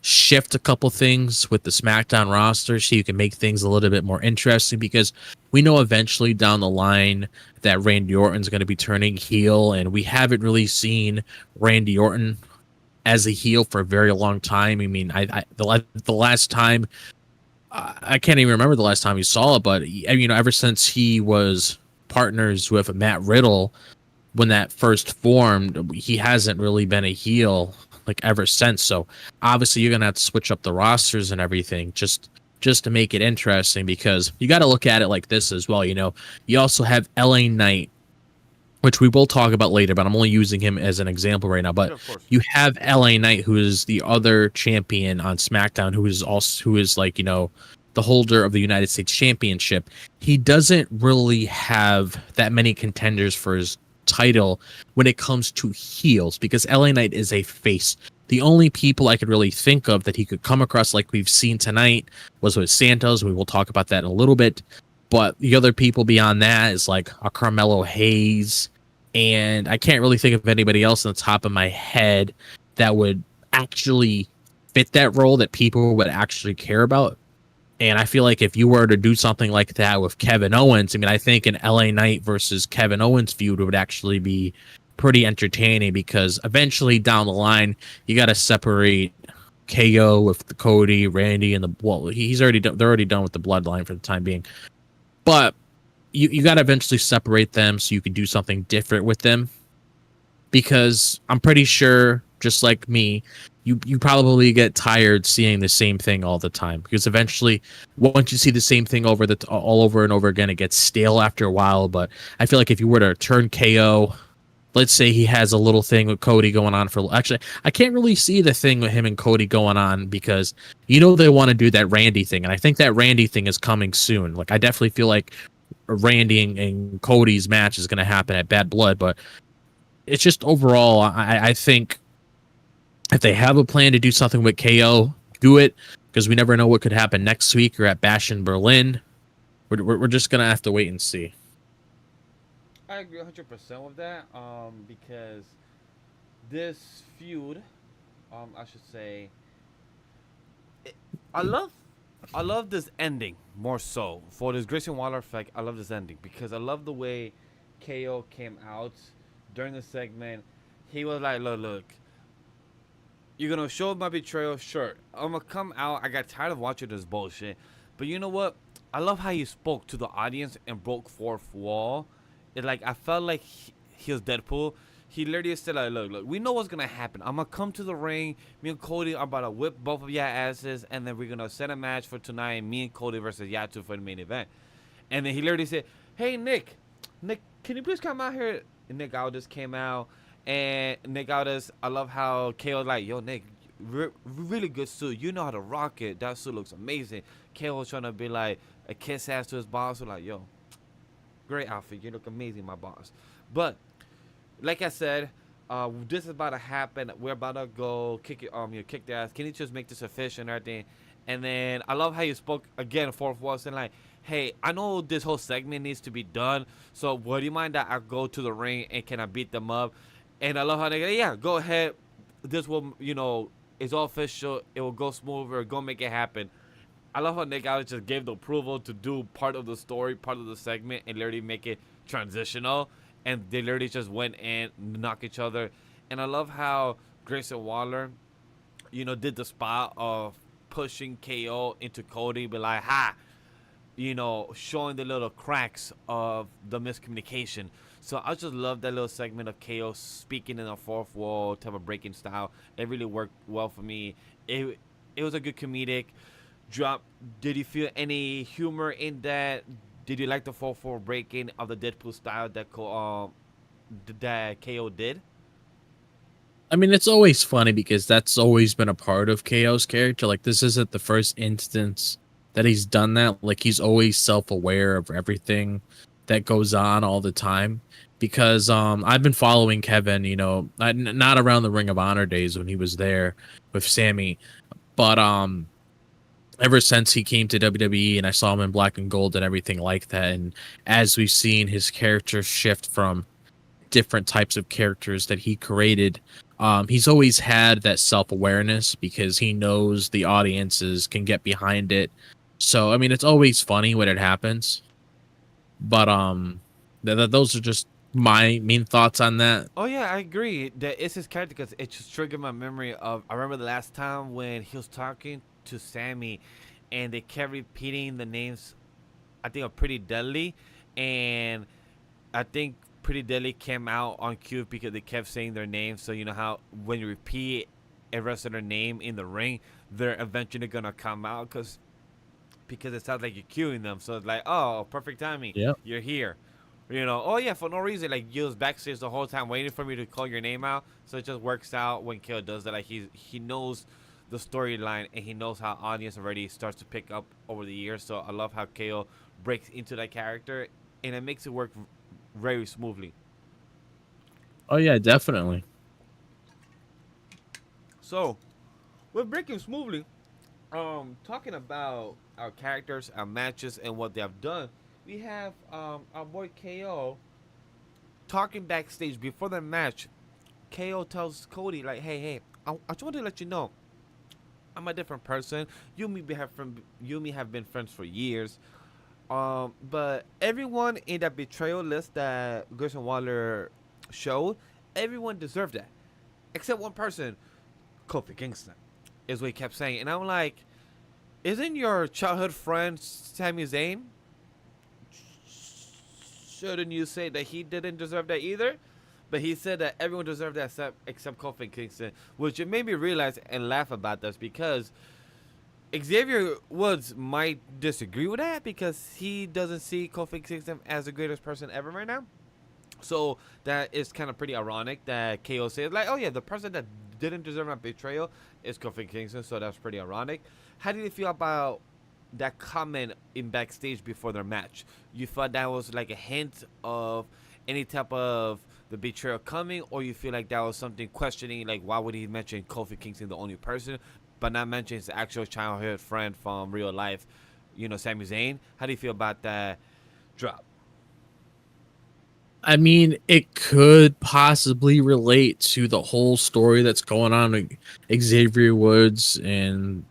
Speaker 2: shift a couple things with the SmackDown roster so you can make things a little bit more interesting, because we know eventually down the line that Randy Orton's going to be turning heel, and we haven't really seen Randy Orton as a heel for a very long time. I mean, the last time, I can't even remember the last time we saw it, but you know, ever since he was partners with Matt Riddle when that first formed, he hasn't really been a heel like ever since. So obviously you're gonna have to switch up the rosters and everything just to make it interesting, because you got to look at it like this as well. You know, you also have LA Knight, which we will talk about later, but I'm only using him as an example right now. But
Speaker 1: Yeah,
Speaker 2: you have LA Knight, who is the other champion on SmackDown, who is like, you know, the holder of the United States Championship. He doesn't really have that many contenders for his title when it comes to heels, because LA Knight is a face. The only people I could really think of that he could come across like we've seen tonight was with Santos. We will talk about that in a little bit. But the other people beyond that is like a Carmelo Hayes, and I can't really think of anybody else on the top of my head that would actually fit that role that people would actually care about. And I feel like if you were to do something like that with Kevin Owens, I mean, I think an LA Knight versus Kevin Owens feud would actually be pretty entertaining, because eventually down the line, you got to separate KO with the Cody, Randy, and he's already done, they're already done with the Bloodline for the time being. But you got to eventually separate them so you can do something different with them, because I'm pretty sure, just like me, you probably get tired seeing the same thing all the time, because eventually once you see the same thing all over and over again, it gets stale after a while. But I feel like if you were to turn KO, let's say he has a little thing with Cody going on for, actually I can't really see the thing with him and Cody going on, because you know they want to do that Randy thing, and I think that Randy thing is coming soon. Like I definitely feel like Randy and Cody's match is going to happen at Bad Blood. But it's just overall, I think if they have a plan to do something with KO, do it, because we never know what could happen next week or at Bash in Berlin. We're just going to have to wait and see.
Speaker 1: I agree 100% with that. Because this feud, I should say, it, I love, I love this ending more so for this Grayson Waller effect. I love this ending because I love the way KO came out during the segment. He was like, look, you're gonna show my betrayal, sure. I'm gonna come out. I got tired of watching this bullshit, but you know what? I love how he spoke to the audience and broke fourth wall. It like I felt like he was Deadpool. He literally said like, look, we know what's gonna happen. I'm gonna come to the ring. Me and Cody are about to whip both of your asses, and then we're gonna set a match for tonight. Me and Cody versus Yatu for the main event. And then he literally said, "Hey Nick, can you please come out here?" And Nick Aldis came out. And Nick Aldis, I love how KO like, yo, Nick, really good suit. You know how to rock it. That suit looks amazing. KO was trying to be like a kiss ass to his boss. So like, yo, great outfit. You look amazing, my boss. But like I said, this is about to happen. We're about to go kick it. You kick the ass. Can you just make this official and everything? And then I love how you spoke again, fourth wall, saying like, hey, I know this whole segment needs to be done. So would you mind that I go to the ring and can I beat them up? And I love how they go, yeah, go ahead. This will, it's all official. It will go smoother. Go make it happen. I love how Nick Aldis just gave the approval to do part of the story, part of the segment, and literally make it transitional. And they literally just went and knock each other. And I love how Grayson Waller, did the spot of pushing KO into Cody, be like, ha, showing the little cracks of the miscommunication. So I just love that little segment of KO speaking in a fourth wall type of breaking style. It really worked well for me. It was a good comedic drop. Did you feel any humor in that? Did you like the fourth wall breaking of the Deadpool style that KO did?
Speaker 2: I mean, it's always funny because that's always been a part of KO's character. Like, this isn't the first instance that he's done that. Like, he's always self-aware of everything that goes on all the time. Because I've been following Kevin, not around the Ring of Honor days when he was there with Sammy, but ever since he came to WWE and I saw him in Black and Gold and everything like that, and as we've seen his character shift from different types of characters that he created, he's always had that self-awareness because he knows the audiences can get behind it. So I mean, it's always funny when it happens, but those are just my main thoughts on that.
Speaker 1: Oh yeah, I agree. That it's his character because it just triggered my memory of. I remember the last time when he was talking to Sammy, and they kept repeating the names. I think of Pretty Deadly, and I think Pretty Deadly came out on cue because they kept saying their names. So you know how when you repeat a wrestler name in the ring, they're eventually gonna come out because it sounds like you're cueing them. So it's like, oh, perfect timing.
Speaker 2: Yep.
Speaker 1: You're here. Oh yeah, for no reason. Like you was backstage the whole time waiting for me to call your name out. So it just works out when KO does that. Like he knows the storyline and he knows how audience already starts to pick up over the years. So I love how KO breaks into that character and it makes it work very smoothly.
Speaker 2: Oh yeah, definitely.
Speaker 1: So we're breaking smoothly. Talking about our characters, our matches, and what they have done, we have our boy KO talking backstage before the match. KO tells Cody like, "Hey, I just want to let you know, I'm a different person. You and me have been friends for years. But everyone in that betrayal list that Grayson Waller showed, everyone deserved that, except one person, Kofi Kingston." Is what he kept saying, and I'm like, "Isn't your childhood friend Sami Zayn? Shouldn't you say that he didn't deserve that either?" But he said that everyone deserved that except Kofi Kingston, which it made me realize and laugh about this because Xavier Woods might disagree with that because he doesn't see Kofi Kingston as the greatest person ever right now. So that is kind of pretty ironic that KO says like, "Oh yeah, the person that didn't deserve my betrayal is Kofi Kingston." So that's pretty ironic. How did you feel about that comment in backstage before their match? You thought that was like a hint of any type of the betrayal coming, or you feel like that was something questioning, like why would he mention Kofi Kingston the only person, but not mention his actual childhood friend from real life, Sami Zayn? How do you feel about that drop?
Speaker 2: I mean, it could possibly relate to the whole story that's going on with Xavier Woods and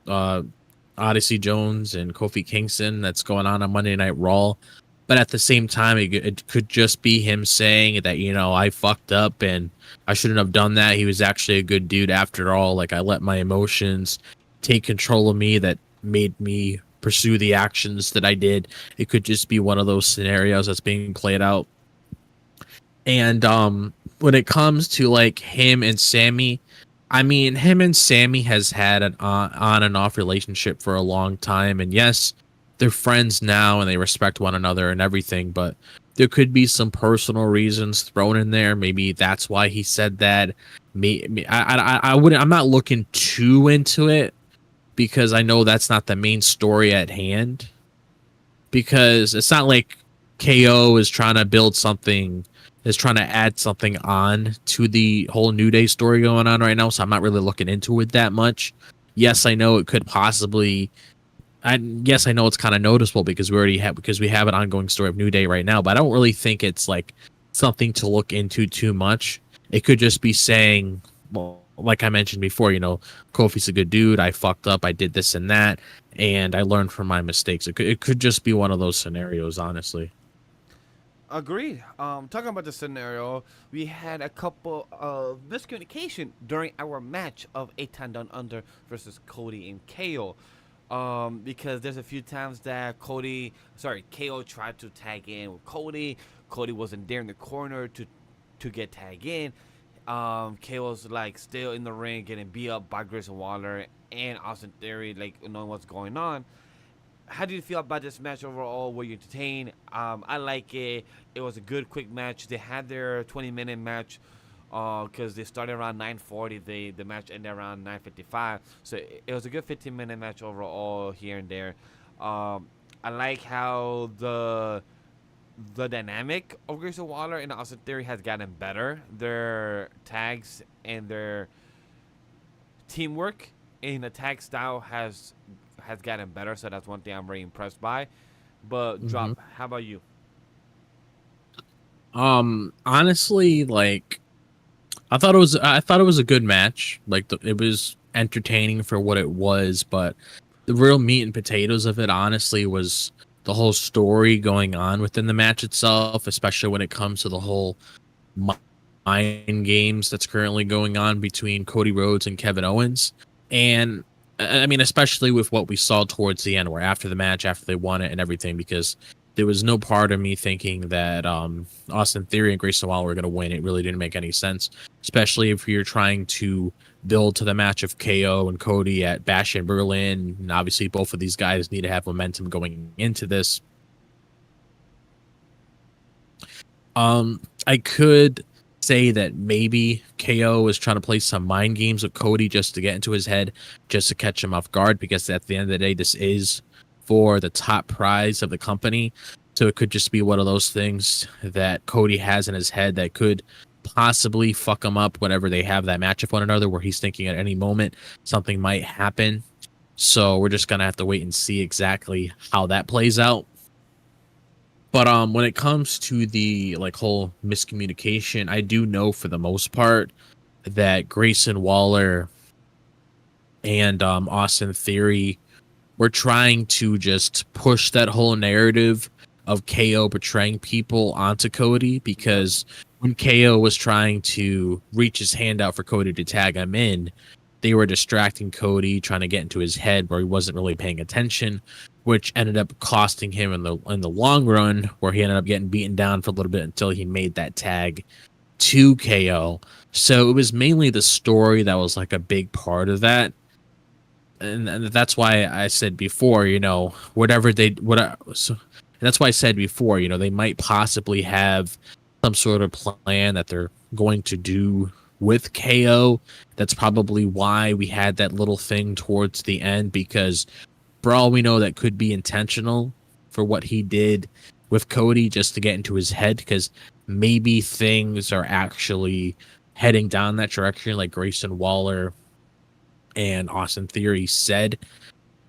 Speaker 2: Odyssey Jones and Kofi Kingston that's going on Monday Night Raw. But at the same time, it could just be him saying that, I fucked up and I shouldn't have done that. He was actually a good dude after all. Like, I let my emotions take control of me that made me pursue the actions that I did. It could just be one of those scenarios that's being played out. And when it comes to like him and Sammy, I mean, him and Sammy has had an on and off relationship for a long time, and yes, they're friends now and they respect one another and everything. But there could be some personal reasons thrown in there. Maybe that's why he said that. I wouldn't. I'm not looking too into it because I know that's not the main story at hand. Because it's not like KO is trying to build something, is trying to add something on to the whole New Day story going on right now, so I'm not really looking into it that much. Yes, I know it could possibly. Yes, I know it's kind of noticeable because we have an ongoing story of New Day right now, but I don't really think it's like something to look into too much. It could just be saying, well, like I mentioned before, Kofi's a good dude. I fucked up. I did this and that, and I learned from my mistakes. It could just be one of those scenarios, honestly.
Speaker 1: Agreed. Talking about the scenario, we had a couple of miscommunication during our match of 8 Down Under versus Cody and KO. Because there's a few times that KO tried to tag in with Cody. Cody wasn't there in the corner to get tagged in. KO's like still in the ring getting beat up by Grayson Waller and Austin Theory, like knowing what's going on. How do you feel about this match overall? Were you entertained? I like it. It was a good, quick match. They had their 20-minute match because they started around 9:40. The match ended around 9:55. So it was a good 15-minute match overall here and there. I like how the dynamic of Grayson Waller and Austin Theory has gotten better. Their tags and their teamwork in the tag style has gotten better. So that's one thing I'm very impressed by. But Drop, how about you?
Speaker 2: Honestly, like I thought it was a good match. Like it was entertaining for what it was, but the real meat and potatoes of it, honestly, was the whole story going on within the match itself, especially when it comes to the whole mind games that's currently going on between Cody Rhodes and Kevin Owens. And I mean, especially with what we saw towards the end, where after the match, after they won it and everything, because there was no part of me thinking that Austin Theory and Grayson Waller were going to win. It really didn't make any sense, especially if you're trying to build to the match of KO and Cody at Bash in Berlin. And obviously, both of these guys need to have momentum going into this. I could say that maybe KO is trying to play some mind games with Cody just to get into his head, just to catch him off guard, because at the end of the day, this is for the top prize of the company. So it could just be one of those things that Cody has in his head that could possibly fuck him up whenever they have that match with one another, where he's thinking at any moment something might happen. So we're just gonna have to wait and see exactly how that plays out. But when it comes to the like whole miscommunication, I do know for the most part that Grayson Waller and Austin Theory were trying to just push that whole narrative of KO betraying people onto Cody, because when KO was trying to reach his hand out for Cody to tag him in, they were distracting Cody, trying to get into his head where he wasn't really paying attention, which ended up costing him in the long run, where he ended up getting beaten down for a little bit until he made that tag to KO. So it was mainly the story that was like a big part of that. And that's why I said before, that's why I said before, they might possibly have some sort of plan that they're going to do with KO. That's probably why we had that little thing towards the end, because for all we know, that could be intentional for what he did with Cody, just to get into his head, because maybe things are actually heading down that direction, like Grayson Waller and Austin Theory said.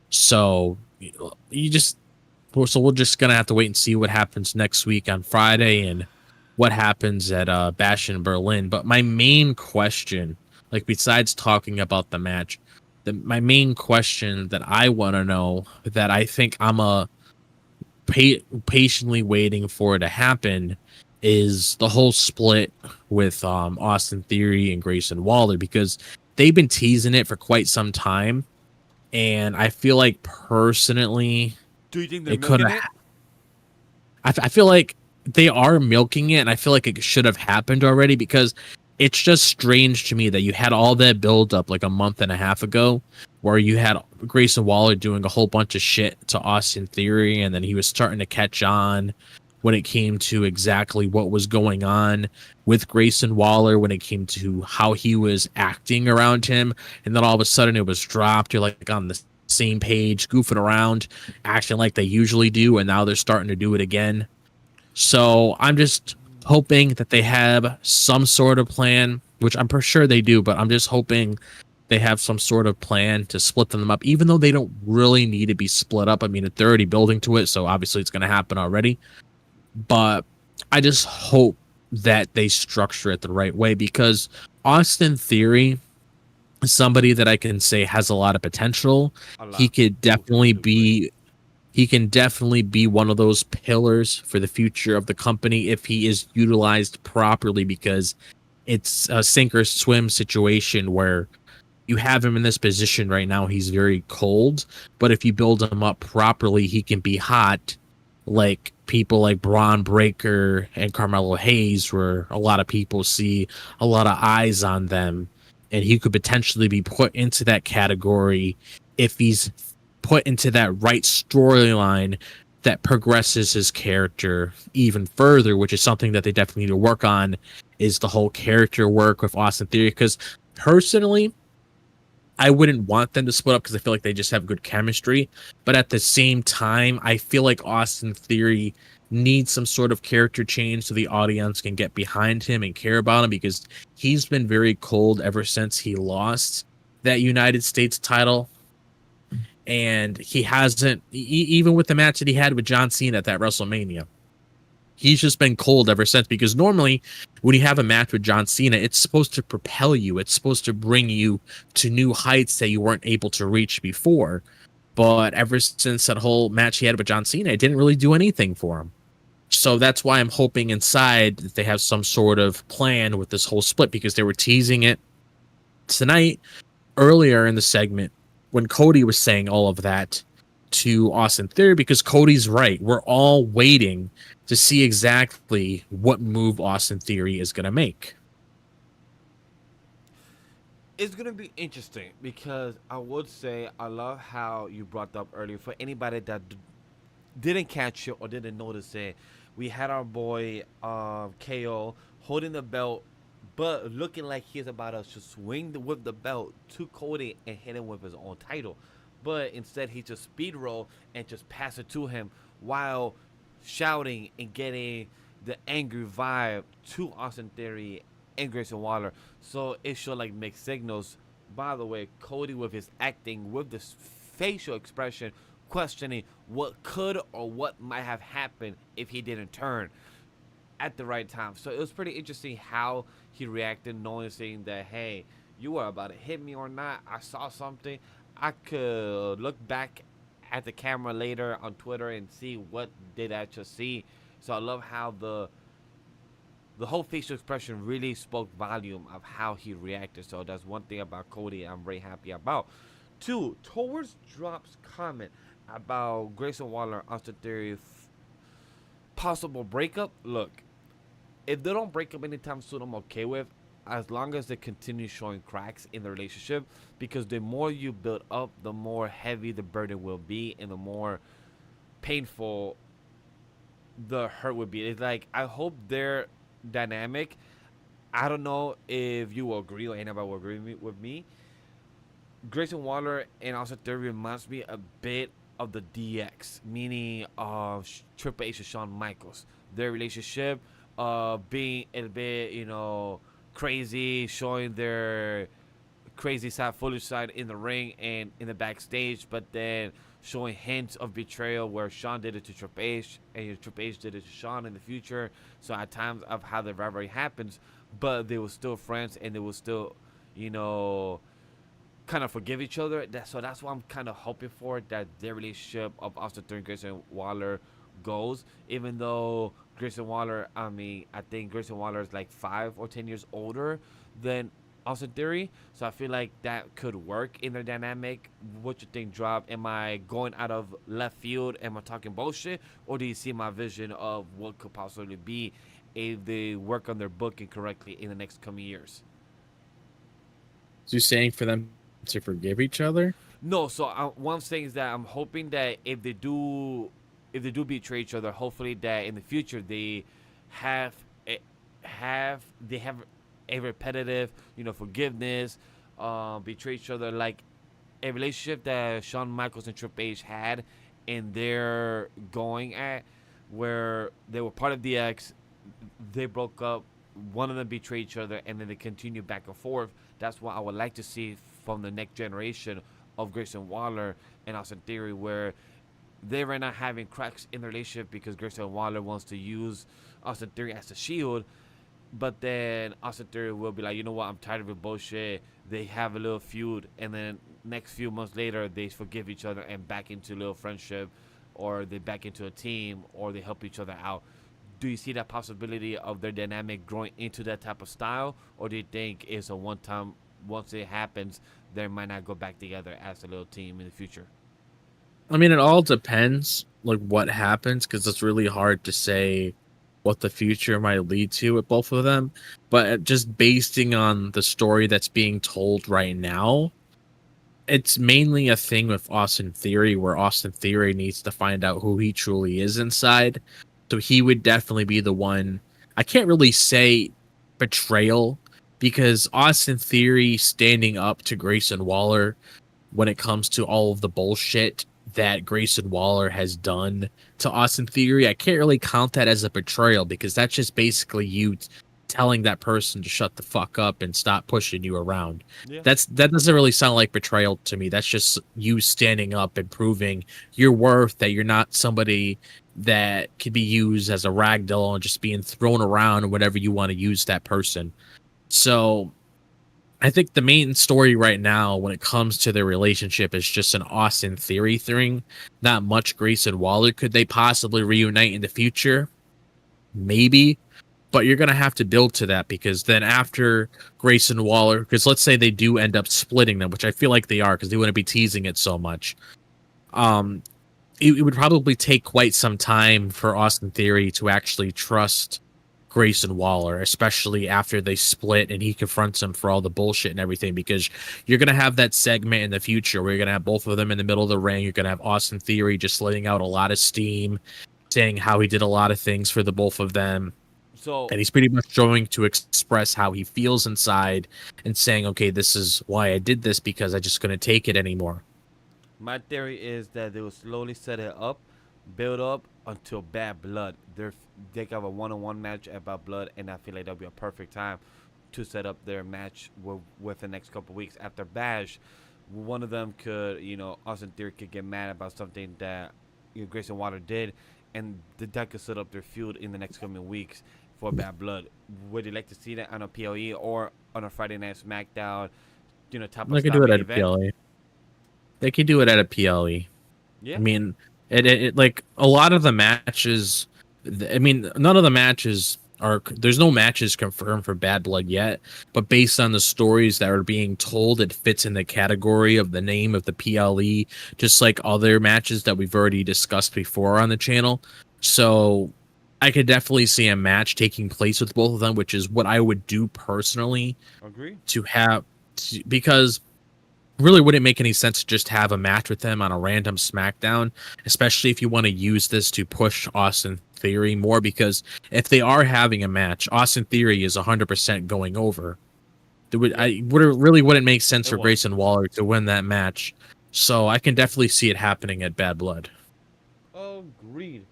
Speaker 2: So we're just gonna have to wait and see what happens next week on Friday and what happens at Bash in Berlin. But my main question, like besides talking about the match, my main question that I want to know, that I think I'm patiently waiting for it to happen, is the whole split with Austin Theory and Grayson Waller, because they've been teasing it for quite some time, and I feel like personally,
Speaker 1: Do you think they're milking it?
Speaker 2: I feel like they are milking it, and I feel like it should have happened already, because it's just strange to me that you had all that build up like a month and a half ago, where you had Grayson Waller doing a whole bunch of shit to Austin Theory, and then he was starting to catch on when it came to exactly what was going on with Grayson Waller, when it came to how he was acting around him, and then all of a sudden it was dropped. You're like on the same page, goofing around, acting like they usually do, and now they're starting to do it again. So I'm just hoping that they have some sort of plan, which I'm pretty sure they do, but I'm just hoping they have some sort of plan to split them up, even though they don't really need to be split up. I mean, they're already building to it, so obviously it's going to happen already. But I just hope that they structure it the right way, because Austin Theory is somebody that I can say has a lot of potential. He could definitely be one of those pillars for the future of the company if he is utilized properly, because it's a sink or swim situation where you have him in this position right now. He's very cold, but if you build him up properly, he can be hot, like people like Braun Breaker and Carmelo Hayes, where a lot of people see a lot of eyes on them, and he could potentially be put into that category if he's put into that right storyline that progresses his character even further, which is something that they definitely need to work on is the whole character work with Austin Theory. Because personally, I wouldn't want them to split up because I feel like they just have good chemistry. But at the same time, I feel like Austin Theory needs some sort of character change so the audience can get behind him and care about him, because he's been very cold ever since he lost that United States title. And he hasn't, even with the match that he had with John Cena at that WrestleMania, he's just been cold ever since. Because normally when you have a match with John Cena, it's supposed to propel you. It's supposed to bring you to new heights that you weren't able to reach before. But ever since that whole match he had with John Cena, it didn't really do anything for him. So that's why I'm hoping inside that they have some sort of plan with this whole split, because they were teasing it tonight earlier in the segment when Cody was saying all of that to Austin Theory, because Cody's right. We're all waiting to see exactly what move Austin Theory is going to make.
Speaker 1: It's going to be interesting because I would say I love how you brought up earlier. For anybody that didn't catch it or didn't notice it, we had our boy KO holding the belt, but looking like he's about to swing with the belt to Cody and hit him with his own title. But instead, he just speed roll and just pass it to him while shouting and getting the angry vibe to Austin Theory and Grayson Waller. So it showed like mixed signals. By the way, Cody with his acting, with this facial expression, questioning what could or what might have happened if he didn't turn at the right time. So it was pretty interesting how he reacted, noticing that, hey, you were about to hit me or not. I saw something. I could look back at the camera later on Twitter and see what did I just see. So I love how the whole facial expression really spoke volume of how he reacted. So that's one thing about Cody I'm very happy about. Two, towards Drop's comment about Grayson Waller, Austin Theory, possible breakup. Look, if they don't break up anytime soon, I'm okay with, as long as they continue showing cracks in the relationship, because the more you build up, the more heavy the burden will be and the more painful the hurt would be. It's like, I hope their dynamic, I don't know if you will agree or anybody will agree with me, Grayson Waller and Austin Theory reminds me a bit of the DX, meaning Triple H and Shawn Michaels. Their relationship being a bit, crazy, showing their crazy side, foolish side in the ring and in the backstage, but then showing hints of betrayal where Shawn did it to Triple H and Triple H did it to Shawn in the future. So at times of how the rivalry happens, but they were still friends and they will still, kind of forgive each other. So that's what I'm kind of hoping for, that their relationship of Austin Theory and Grayson Waller goes. Even though Grayson Waller, I think Grayson Waller is like 5 or 10 years older than Austin Theory. So I feel like that could work in their dynamic. What you think, Drop? Am I going out of left field? Am I talking bullshit? Or do you see my vision of what could possibly be if they work on their booking correctly in the next coming years?
Speaker 2: So you're saying for them to forgive each other?
Speaker 1: No, so one thing is that I'm hoping that if they do betray each other, hopefully that in the future they have a repetitive, forgiveness, betray each other, like a relationship that Shawn Michaels and Triple H had, and they're going at where they were part of DX, they broke up, one of them betrayed each other, and then they continue back and forth. That's what I would like to see from the next generation of Grayson Waller and Austin Theory, where they right now having cracks in the relationship because Grayson Waller wants to use Austin Theory as a shield, but then Austin Theory will be like, you know what, I'm tired of your bullshit. They have a little feud, and then next few months later, they forgive each other and back into a little friendship, or they back into a team, or they help each other out. Do you see that possibility of their dynamic growing into that type of style, or do you think it's a one-time, once it happens, they might not go back together as a little team in the future?
Speaker 2: It all depends, like, what happens, because it's really hard to say what the future might lead to with both of them. But just basing on the story that's being told right now, it's mainly a thing with Austin Theory, where Austin Theory needs to find out who he truly is inside. So he would definitely be the one. I can't really say betrayal because Austin Theory standing up to Grayson Waller when it comes to all of the bullshit that Grayson Waller has done to Austin Theory, I can't really count that as a betrayal because that's just basically you telling that person to shut the fuck up and stop pushing you around.
Speaker 1: Yeah.
Speaker 2: That doesn't really sound like betrayal to me. That's just you standing up and proving your worth, that you're not somebody that could be used as a rag doll and just being thrown around whenever you want to use that person. So I think the main story right now when it comes to their relationship is just an Austin Theory thing. Not much Grayson Waller. Could they possibly reunite in the future? Maybe. But you're going to have to build to that because then after Grayson Waller, because let's say they do end up splitting them, which I feel like they are because they wouldn't be teasing it so much. It would probably take quite some time for Austin Theory to actually trust Grayson Waller, especially after they split and he confronts him for all the bullshit and everything, because you're going to have that segment in the future where you're going to have both of them in the middle of the ring. You're going to have Austin Theory just letting out a lot of steam, saying how he did a lot of things for the both of them.
Speaker 1: So,
Speaker 2: And he's pretty much going to express how he feels inside and saying, okay, this is why I did this because I just couldn't take it anymore.
Speaker 1: my theory is that they will slowly set it up, build up until Bad Blood. They have a one-on-one match at Bad Blood, and I feel like that'll be a perfect time to set up their match with the next couple weeks after Bash. One of them could, Austin Theory could get mad about something that Grayson Waller did, and that could set up their feud in the next coming weeks for Bad Blood. Would you like to see that on a PLE or on a Friday Night Smackdown? Top of
Speaker 2: They could do it at a
Speaker 1: event?
Speaker 2: PLE. They could do it at a PLE.
Speaker 1: Yeah.
Speaker 2: I mean, it like a lot of the matches. I mean, none of the matches are. There's no matches confirmed for Bad Blood yet, but based on the stories that are being told, it fits in the category of the name of the PLE, just like other matches that we've already discussed before on the channel. So I could definitely see a match taking place with both of them, which is what I would do personally.
Speaker 1: Agree.
Speaker 2: Because really wouldn't make any sense to just have a match with them on a random Smackdown, especially if you want to use this to push Austin Theory more, because if they are having a match, Austin Theory is 100% going over. It really wouldn't make sense for Grayson Waller to win that match. So I can definitely see it happening at Bad Blood.
Speaker 1: Agreed.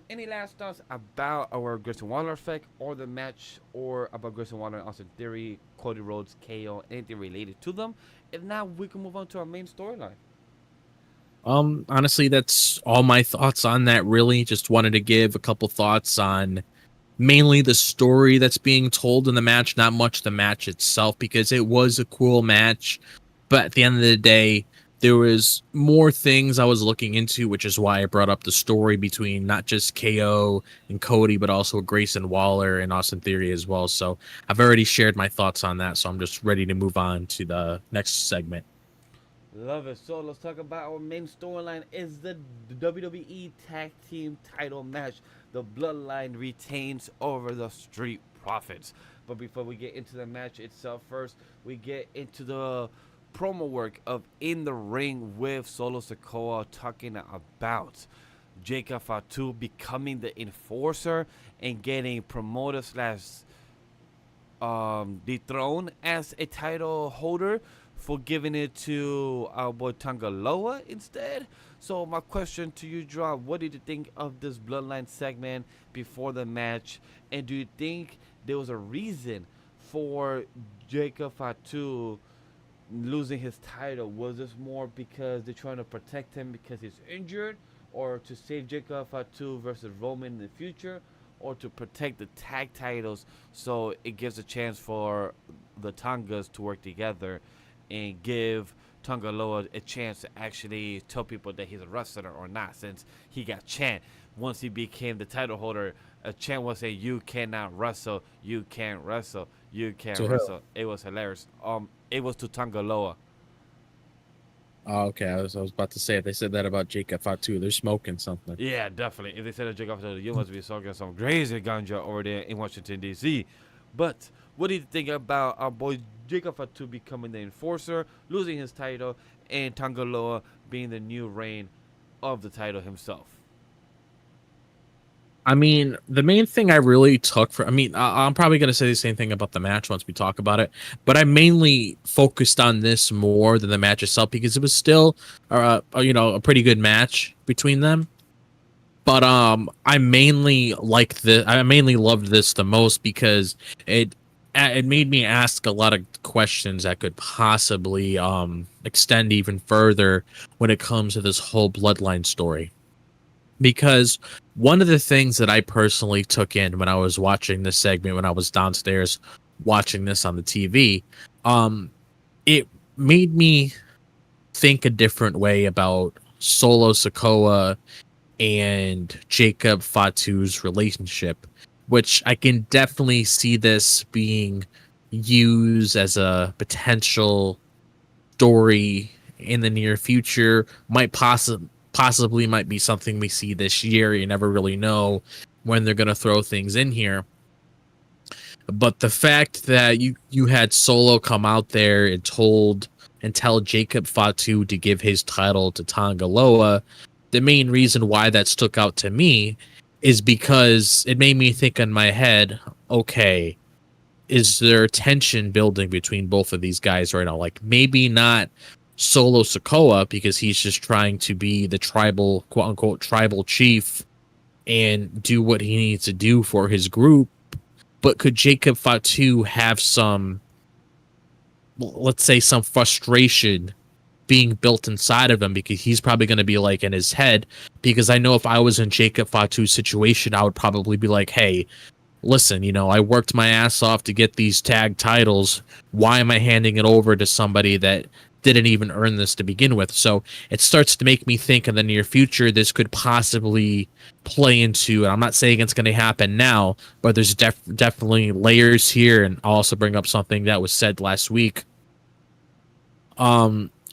Speaker 1: Any last thoughts about our Grayson Waller effect or the match, or about Grayson Waller and Austin Theory, Cody Rhodes, KO, anything related to them? If not, we can move on to our main storyline.
Speaker 2: Honestly, that's all my thoughts on that, really. Just wanted to give a couple thoughts on mainly the story that's being told in the match, not much the match itself, because it was a cool match. But at the end of the day, there was more things I was looking into, which is why I brought up the story between not just KO and Cody, but also Grayson Waller and Austin Theory as well. So I've already shared my thoughts on that, so I'm just ready to move on to the next segment.
Speaker 1: Love it. So let's talk about our main storyline. Is the WWE Tag Team title match. The Bloodline retains over the Street Profits. But before we get into the match itself, first we get into the promo work of In the Ring with Solo Sikoa talking about Jacob Fatu becoming the enforcer and getting promoted slash dethroned as a title holder for giving it to our boy Tangaloa instead. So my question to you, Drop, what did you think of this Bloodline segment before the match? And do you think there was a reason for Jacob Fatu losing his title? Was this more because they're trying to protect him because he's injured, or to save Jacob Fatu versus Roman in the future, or to protect the tag titles so it gives a chance for the Tongas to work together and give Tangaloa a chance to actually tell people that he's a wrestler or not, since he got chant once he became the title holder. A chant was saying, "You cannot wrestle, you can't wrestle, you can't wrestle." It was hilarious. It was to Tangaloa.
Speaker 2: Oh, okay. I was about to say, if they said that about Jacob Fatu, they're smoking something.
Speaker 1: Yeah, definitely. If they said that Jacob Fatu, you must be smoking some crazy ganja over there in Washington, D.C. But what do you think about our boy Jacob Fatu becoming the enforcer, losing his title, and Tangaloa being the new reign of the title himself?
Speaker 2: I mean, the main thing I really took for, I mean, I'm probably going to say the same thing about the match once we talk about it, but I mainly focused on this more than the match itself because it was still, a pretty good match between them. But I mainly I mainly loved this the most because it made me ask a lot of questions that could possibly extend even further when it comes to this whole bloodline story. Because one of the things that I personally took in when I was watching this segment, when I was downstairs watching this on the TV, it made me think a different way about Solo Sikoa and Jacob Fatu's relationship, which I can definitely see this being used as a potential story in the near future. Possibly might be something we see this year. You never really know when they're going to throw things in here. But the fact that you had Solo come out there and tell Jacob Fatu to give his title to Tanga Loa, the main reason why that stuck out to me is because it made me think in my head, okay, is there tension building between both of these guys right now? Like, maybe not Solo Sikoa because he's just trying to be the tribal, quote unquote, tribal chief and do what he needs to do for his group. But could Jacob Fatu have some, let's say, some frustration being built inside of him because he's probably going to be like in his head? Because I know if I was in Jacob Fatu's situation, I would probably be like, hey, listen, I worked my ass off to get these tag titles. Why am I handing it over to somebody that didn't even earn this to begin with? So it starts to make me think in the near future this could possibly play into, and I'm not saying it's going to happen now, but there's definitely layers here. And I'll also bring up something that was said last week.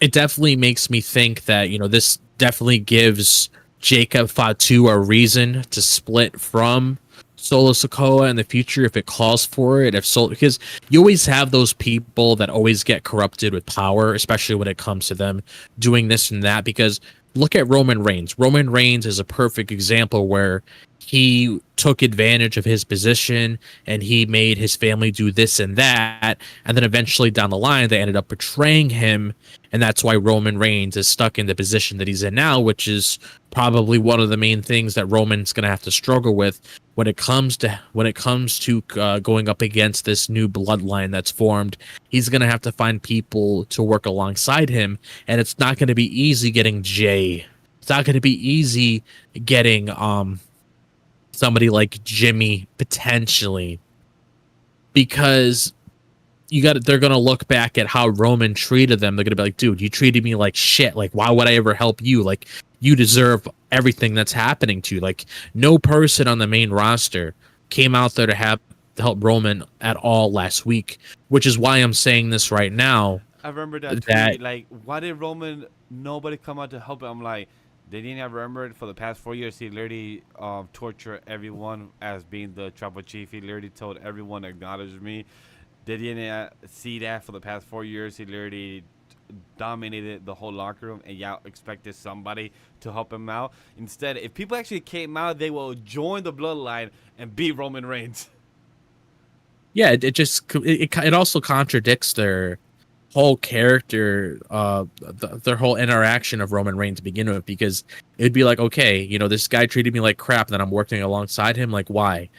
Speaker 2: It definitely makes me think that, this definitely gives Jacob Fatu a reason to split from Solo Sikoa in the future if it calls for it. Because you always have those people that always get corrupted with power, especially when it comes to them doing this and that. Because look at Roman Reigns. Roman Reigns is a perfect example where he took advantage of his position and he made his family do this and that, and then eventually down the line they ended up betraying him, and that's why Roman Reigns is stuck in the position that he's in now, which is probably one of the main things that Roman's going to have to struggle with when it comes to going up against this new bloodline that's formed. He's going to have to find people to work alongside him, and it's not going to be easy getting Jay. It's not going to be easy getting somebody like Jimmy potentially, because they're gonna look back at how Roman treated them. They're gonna be like, dude, you treated me like shit. Like, why would I ever help you? Like, you deserve everything that's happening to you. Like, no person on the main roster came out there to help Roman at all last week, which is why I'm saying this right now.
Speaker 1: I remember that tweet, like, why did nobody come out to help him? I'm like, they didn't have remembered for the past 4 years. He literally tortured everyone as being the tribal chief. He literally told everyone, acknowledge me. They didn't see that for the past 4 years. He literally dominated the whole locker room, and y'all expected somebody to help him out. Instead, if people actually came out, they will join the bloodline and beat Roman Reigns.
Speaker 2: Yeah, it also contradicts their whole character, their whole interaction of Roman Reigns to begin with, because it'd be like, okay, this guy treated me like crap, and then I'm working alongside him. Like, why?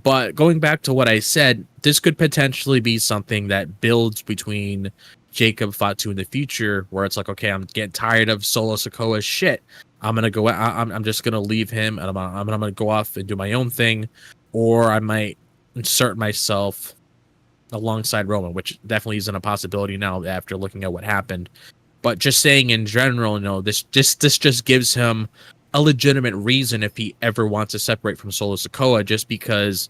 Speaker 2: But going back to what I said, this could potentially be something that builds between Jacob Fatu in the future, where it's like, okay, I'm getting tired of Solo Sikoa's shit. I'm gonna go. I'm just gonna leave him, and I'm gonna go off and do my own thing, or I might insert myself alongside Roman, which definitely isn't a possibility now after looking at what happened. But just saying in general, this just gives him a legitimate reason if he ever wants to separate from Solo Sikoa, just because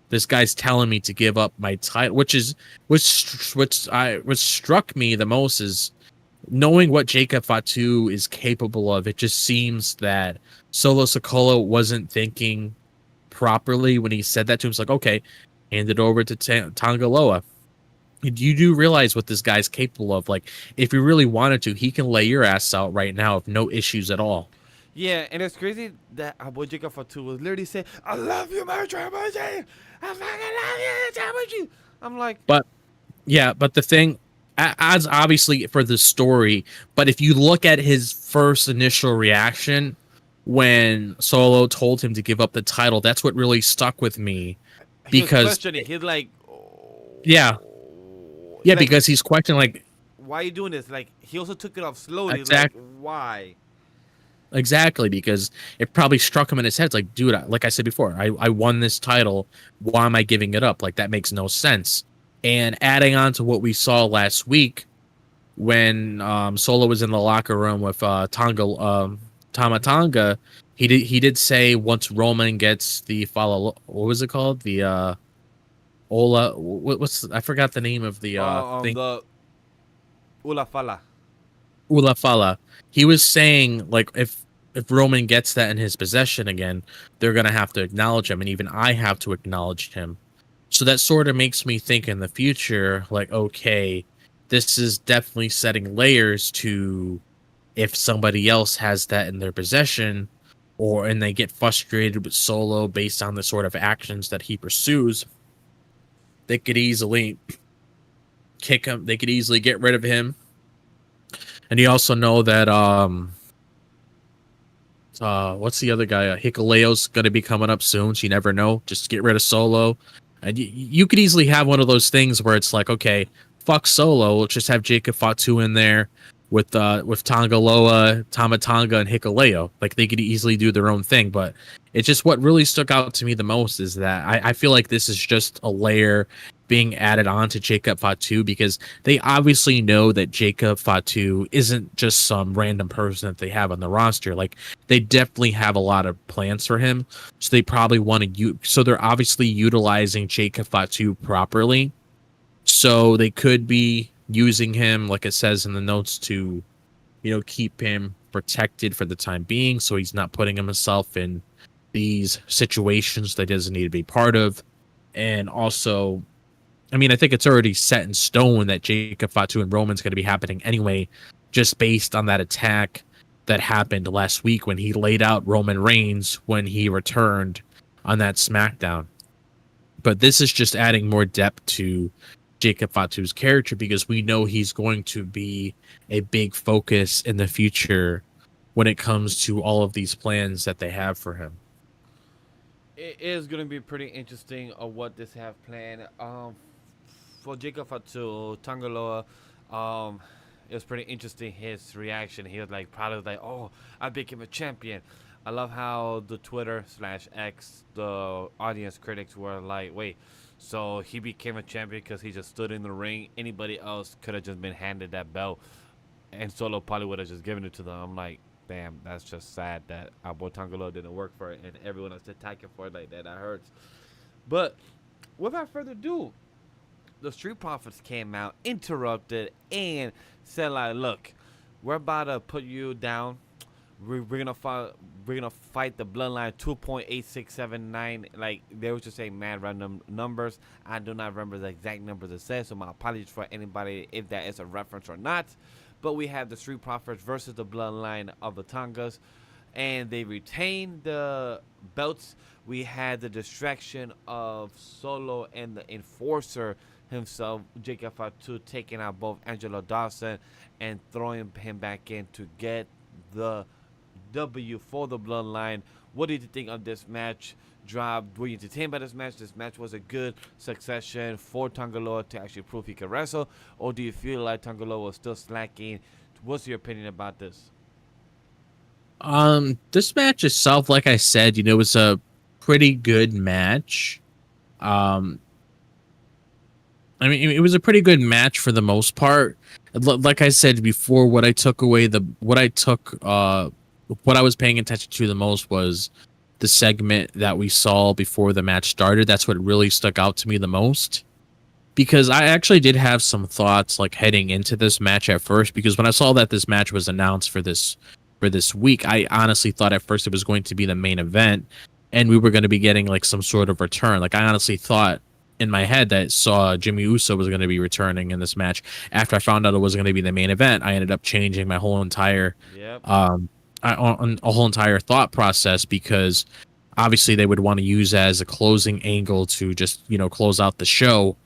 Speaker 2: this guy's telling me to give up my title, which struck me the most is knowing what Jacob Fatu is capable of. It just seems that Solo Sikoa wasn't thinking properly when he said that to him. It's like, okay, hand it over to Tanga Loa. You do realize what this guy's capable of. Like, if he really wanted to, he can lay your ass out right now with no issues at all.
Speaker 1: Yeah, and it's crazy that our boy Jacob Fatu was literally saying, "I love you, my Triple G. I fucking love you, Triple G." I'm like,
Speaker 2: But yeah, but the thing, as obviously for the story, but if you look at his first initial reaction when Solo told him to give up the title, that's what really stuck with me
Speaker 1: he was
Speaker 2: because
Speaker 1: questioning. He's like,
Speaker 2: yeah,
Speaker 1: oh.
Speaker 2: yeah,
Speaker 1: Like,
Speaker 2: because he's questioning like
Speaker 1: why are you doing this? Like, he also took it off slowly. Like,
Speaker 2: exact
Speaker 1: why?
Speaker 2: exactly because it probably struck him in his head. It's like, dude, like I said before, I won this title. Why am I giving it up? Like that makes no sense. And adding on to what we saw last week when Solo was in the locker room with Tama Tonga, he did say once Roman gets the follow, what was it called? The Ola, what's I forgot the name of the thing.
Speaker 1: The Ula Fala.
Speaker 2: Ula Fala. He was saying like if Roman gets that in his possession again, they're gonna have to acknowledge him, and even I have to acknowledge him. So that sort of makes me think in the future, like, okay, this is definitely setting layers to if somebody else has that in their possession, and they get frustrated with Solo based on the sort of actions that he pursues, they could easily kick him. They could easily get rid of him. And you also know that what's the other guy? Hikuleo's gonna be coming up soon. So you never know. Just get rid of Solo, and you could easily have one of those things where it's like, okay, fuck Solo. Let's just have Jacob Fatu in there with Tongaloa, Tamatonga, and Hikuleo. Like they could easily do their own thing. But it's just what really stuck out to me the most is that I feel like this is just a layer being added on to Jacob Fatu because they obviously know that Jacob Fatu isn't just some random person that they have on the roster. Like they definitely have a lot of plans for him, so they probably want to so they're obviously utilizing Jacob Fatu properly. So they could be using him, like it says in the notes, to keep him protected for the time being, so he's not putting himself in these situations that he doesn't need to be part of. And also, I mean, I think it's already set in stone that Jacob Fatu and Roman's going to be happening anyway, just based on that attack that happened last week when he laid out Roman Reigns when he returned on that SmackDown. But this is just adding more depth to Jacob Fatu's character because we know he's going to be a big focus in the future when it comes to all of these plans that they have for him.
Speaker 1: It is going to be pretty interesting of what this have planned. For Jacob Fatu, Tangaloa, it was pretty interesting his reaction. He was like probably like, "Oh, I became a champion." I love how the Twitter/X, the audience critics were like, "Wait, so he became a champion because he just stood in the ring? Anybody else could have just been handed that belt, and Solo probably would have just given it to them." I'm like, damn, that's just sad that our boy Tangaloa didn't work for it, and everyone else attacking for it like that. That hurts. But without further ado, the Street Profits came out, interrupted, and said like, "Look, we're about to put you down. We're gonna fight. We're gonna fight the Bloodline 2.8679." Like they were just saying mad random numbers. I do not remember the exact numbers it says, so my apologies for anybody if that is a reference or not. But we have the Street Profits versus the Bloodline of the Tongas, and they retained the belts. We had the distraction of Solo and the Enforcer himself, Jacob Fatu, taking out both Angelo Dawson and throwing him back in to get the W for the Bloodline. What did you think of this match? Were you entertained by this match? This match was a good succession for Tangaloa to actually prove he could wrestle, or do you feel like Tangaloa was still slacking? What's your opinion about this?
Speaker 2: This match itself, like I said, was a pretty good match. I mean, it was a pretty good match for the most part. Like I said before, what I was paying attention to the most was the segment that we saw before the match started. That's what really stuck out to me the most. Because I actually did have some thoughts like heading into this match at first, because when I saw that this match was announced for this week, I honestly thought at first it was going to be the main event and we were going to be getting like some sort of return. Like I honestly thought in my head that Jimmy Uso was going to be returning in this match. After I found out it was going to be the main event, I ended up changing my whole entire
Speaker 1: Yep.
Speaker 2: on a whole entire thought process, because obviously they would want to use as a closing angle to just close out the show.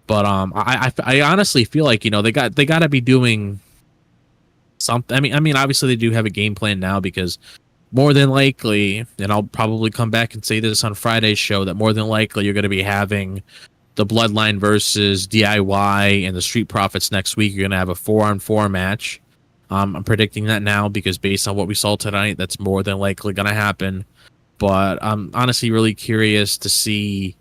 Speaker 2: But I honestly feel like they got to be doing something. I mean obviously they do have a game plan now, because more than likely, and I'll probably come back and say this on Friday's show, that more than likely you're going to be having the Bloodline versus DIY and the Street Profits next week. You're going to have a 4-on-4 match. I'm predicting that now, because based on what we saw tonight, that's more than likely going to happen. But I'm honestly really curious to see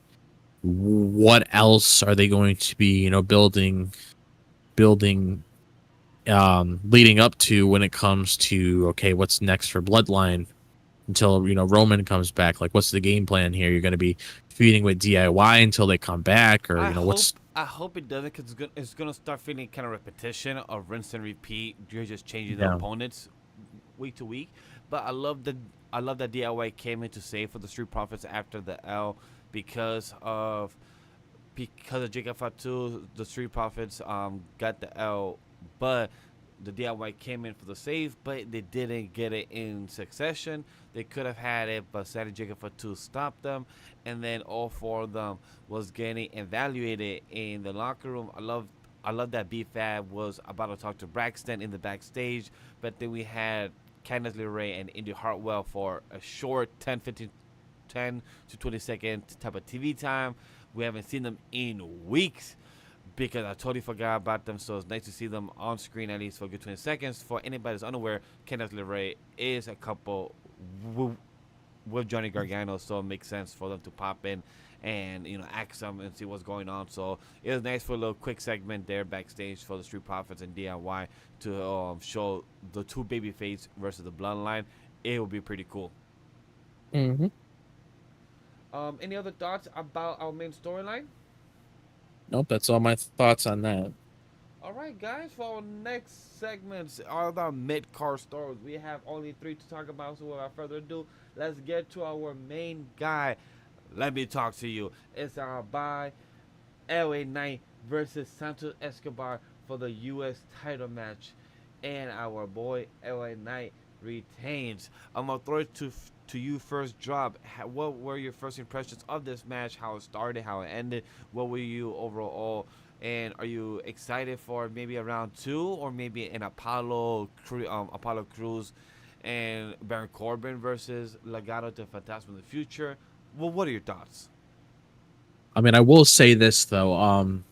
Speaker 2: what else are they going to be, building, leading up to, when it comes to, okay, what's next for Bloodline until Roman comes back. Like, what's the game plan here? You're going to be feuding with DIY until they come back, or
Speaker 1: I hope it doesn't, because it's gonna start feeling kind of repetition of rinse and repeat. You're just changing the opponents week to week. But I love that DIY came in to save for the Street Profits after the L, because of Jacob Fatu. The Street Profits got the L, but the DIY came in for the save, but they didn't get it in succession. They could have had it, but Sandy Jacob Fatu stopped them, and then all four of them was getting evaluated in the locker room. I love that B-Fab was about to talk to Braxton in the backstage, but then we had Candice LeRae and Indy Hartwell for a short 10 to 20 second type of TV time. We haven't seen them in weeks, because I totally forgot about them. So it's nice to see them on screen, at least for a good 20 seconds. For anybody that's unaware, Candice LeRae is a couple with Johnny Gargano, so it makes sense for them to pop in and ask them and see what's going on. So it was nice for a little quick segment there backstage for the Street Profits and DIY to show the two babyface versus the Bloodline. It would be pretty cool.
Speaker 2: Mm-hmm.
Speaker 1: Any other thoughts about our main storyline?
Speaker 2: Nope, that's all my thoughts on that.
Speaker 1: All right, guys, for our next segments are the mid-card stories. We have only 3 to talk about, so without further ado, let's get to our main guy. Let me talk to you. It's our by LA Knight versus Santos Escobar for the U.S. title match. And our boy LA Knight retains. I'm going to throw it to you first, Drop. What were your first impressions of this match? How it started, how it ended? What were you overall? And are you excited for maybe a round 2, or maybe an Apollo Crews and Baron Corbin versus Legado del Fantasma in the future? Well, what are your thoughts?
Speaker 2: I mean, I will say this though.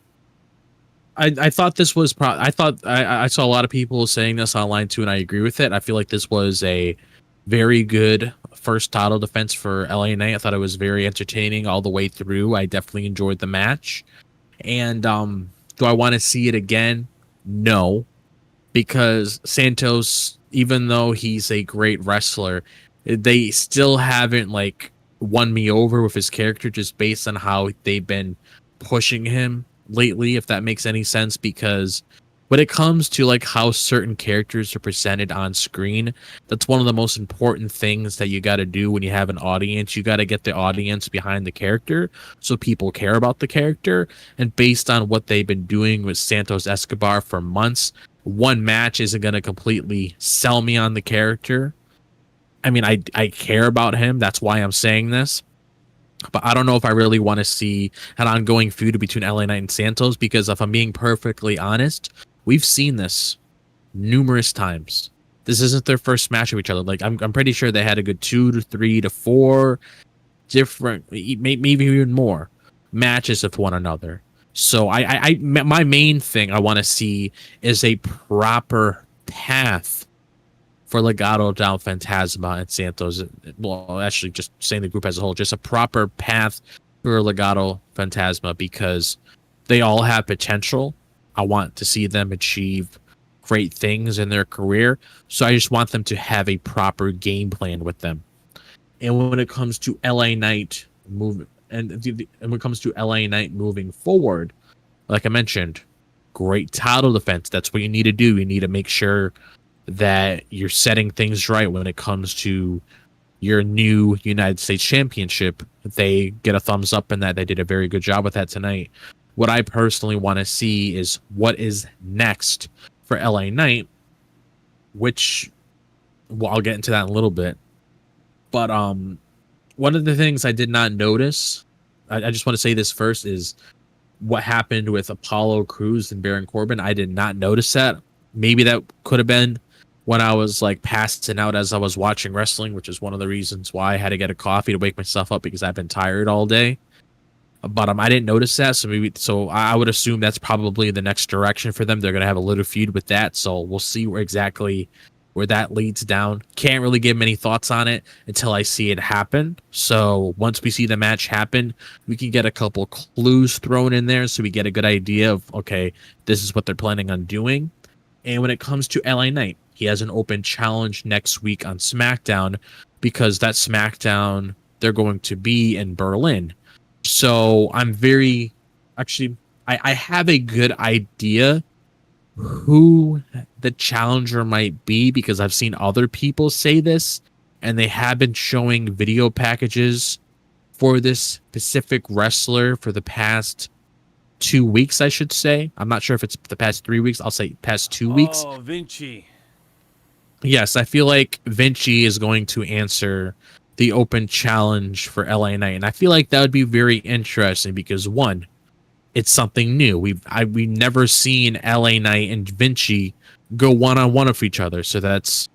Speaker 2: I thought this was I saw a lot of people saying this online too, and I agree with it. I feel like this was a very good first title defense for LA Knight. I thought it was very entertaining all the way through. I definitely enjoyed the match. And do I want to see it again? No, because Santos, even though he's a great wrestler, they still haven't won me over with his character, just based on how they've been pushing him lately, if that makes any sense. Because when it comes to how certain characters are presented on screen, that's one of the most important things that you got to do when you have an audience. You got to get the audience behind the character so people care about the character. And based on what they've been doing with Santos Escobar for months, one match isn't going to completely sell me on the character. I mean, I care about him. That's why I'm saying this. But I don't know if I really want to see an ongoing feud between LA Knight and Santos, because if I'm being perfectly honest, we've seen this numerous times. This isn't their first match with each other. I'm pretty sure they had a good 2 to 3 to 4 different, maybe even more matches with one another. So my main thing I want to see is a proper path for Legado del Fantasma and Santos. Well, actually, just saying the group as a whole, just a proper path for Legado Fantasma, because they all have potential. I want to see them achieve great things in their career. So I just want them to have a proper game plan with them. And when it comes to LA Knight movement, and when it comes to LA Knight moving forward, like I mentioned, great title defense. That's what you need to do. You need to make sure that you're setting things right when it comes to your new United States Championship. They get a thumbs up in that. They did a very good job with that tonight. What I personally want to see is what is next for LA Knight, which well, I'll get into that in a little bit. But one of the things I did not notice, I just want to say this first, is what happened with Apollo Crews and Baron Corbin. I did not notice that. Maybe that could have been when I was like passing out as I was watching wrestling, which is one of the reasons why I had to get a coffee to wake myself up, because I've been tired all day. But I didn't notice that, so I would assume that's probably the next direction for them. They're gonna have a little feud with that, so we'll see where that leads down. Can't really give many thoughts on it until I see it happen. So once we see the match happen, we can get a couple clues thrown in there, so we get a good idea of, okay, this is what they're planning on doing. And when it comes to LA Knight, he has an open challenge next week on SmackDown, because that SmackDown, they're going to be in Berlin. So I'm very, actually, I have a good idea who the challenger might be, because I've seen other people say this, and they have been showing video packages for this specific wrestler for the past 2 weeks, I should say. I'm not sure if it's the past 3 weeks. I'll say past 2 weeks.
Speaker 1: Oh, Vinci.
Speaker 2: Yes, I feel like Vinci is going to answer the open challenge for LA Knight, and I feel like that would be very interesting because, one, it's something new. We've never seen LA Knight and Vinci go one-on-one with each other, so that's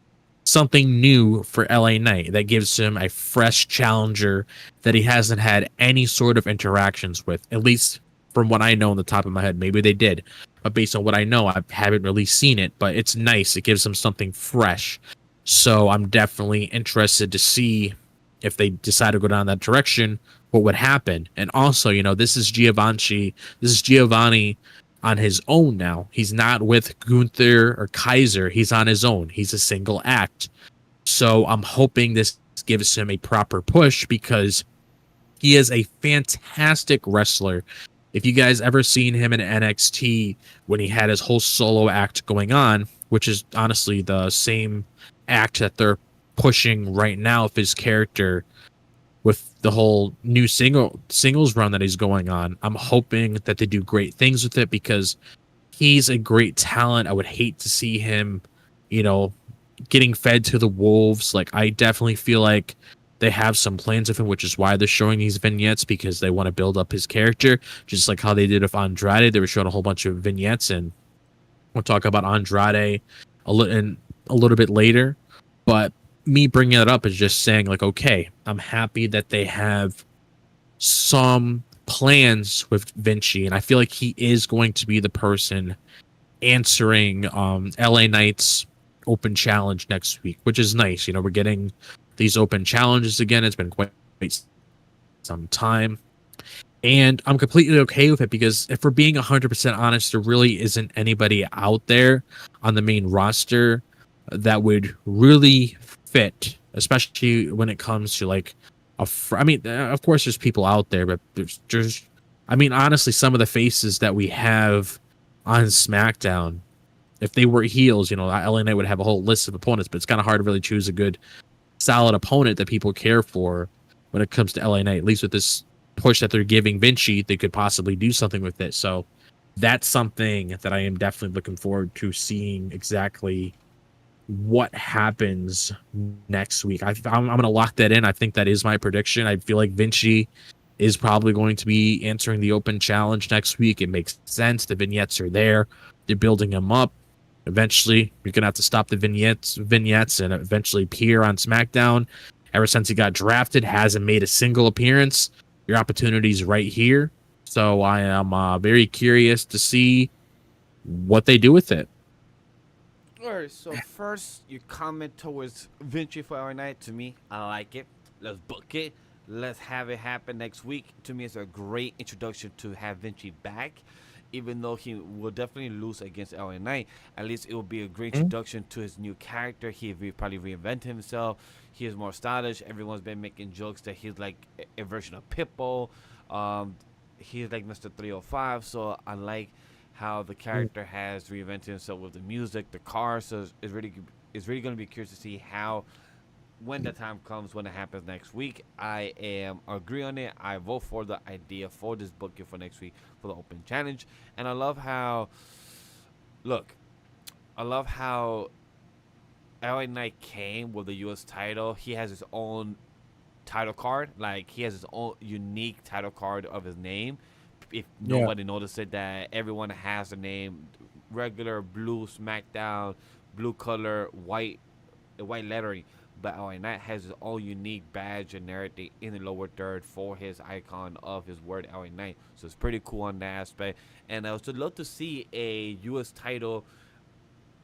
Speaker 2: something new for LA Knight. That gives him a fresh challenger that he hasn't had any sort of interactions with, at least from what I know on the top of my head. Maybe they did, but based on what I know, I haven't really seen it, but it's nice. It gives him something fresh. So I'm definitely interested to see if they decide to go down that direction, what would happen. And also, this is Giovanni on his own now. He's not with Gunther or Kaiser. He's on his own. He's a single act. So I'm hoping this gives him a proper push, because he is a fantastic wrestler. If you guys ever seen him in NXT when he had his whole solo act going on, which is honestly the same act that they're pushing right now of his character with the whole new singles run that he's going on, I'm hoping that they do great things with it, because he's a great talent. I would hate to see him, getting fed to the wolves. Like, I definitely feel like they have some plans of him, which is why they're showing these vignettes, because they want to build up his character, just like how they did with Andrade. They were showing a whole bunch of vignettes, and we'll talk about Andrade a little bit later. But me bringing it up is just saying, like, okay, I'm happy that they have some plans with Vinci, and I feel like he is going to be the person answering LA Knight's open challenge next week, which is nice. We're getting these open challenges again. It's been quite some time, and I'm completely okay with it, because if we're being 100% honest, there really isn't anybody out there on the main roster that would really fit, especially when it comes to like of course there's people out there, but there's honestly, some of the faces that we have on SmackDown, if they were heels, LA Knight would have a whole list of opponents, but it's kind of hard to really choose a good solid opponent that people care for when it comes to LA Knight. At least with this push that they're giving Vinci, they could possibly do something with it. So that's something that I am definitely looking forward to seeing exactly what happens next week. I'm going to lock that in. I think that is my prediction. I feel like Vinci is probably going to be answering the open challenge next week. It makes sense. The vignettes are there. They're building him up. Eventually, you're going to have to stop the vignettes and eventually appear on SmackDown. Ever since he got drafted, hasn't made a single appearance. Your opportunity's right here. So I am very curious to see what they do with it.
Speaker 1: Alright, so first, your comment towards Vinci for our night. To me, I like it. Let's book it. Let's have it happen next week. To me, it's a great introduction to have Vinci back. Even though he will definitely lose against LA Knight, at least it will be a great introduction to his new character. He probably reinvented himself. He is more stylish. Everyone's been making jokes that he's like a version of Pitbull. He's like Mr. 305. So I like how the character has reinvented himself with the music, the car. So it's really going to be curious to see how, when the time comes, when it happens next week. I am agree on it. I vote for the idea for this booking for next week for the open challenge. And I love how LA Knight came with the U.S. title, he has his own title card. Like, he has his own unique title card of his name. If
Speaker 2: Yeah.
Speaker 1: nobody noticed it, that everyone has a name, regular blue Smackdown, blue color, white lettering. But LA Knight has his own unique badge and everything in the lower third for his icon of his word LA Knight. So it's pretty cool on that aspect. And I would love to see a U.S. title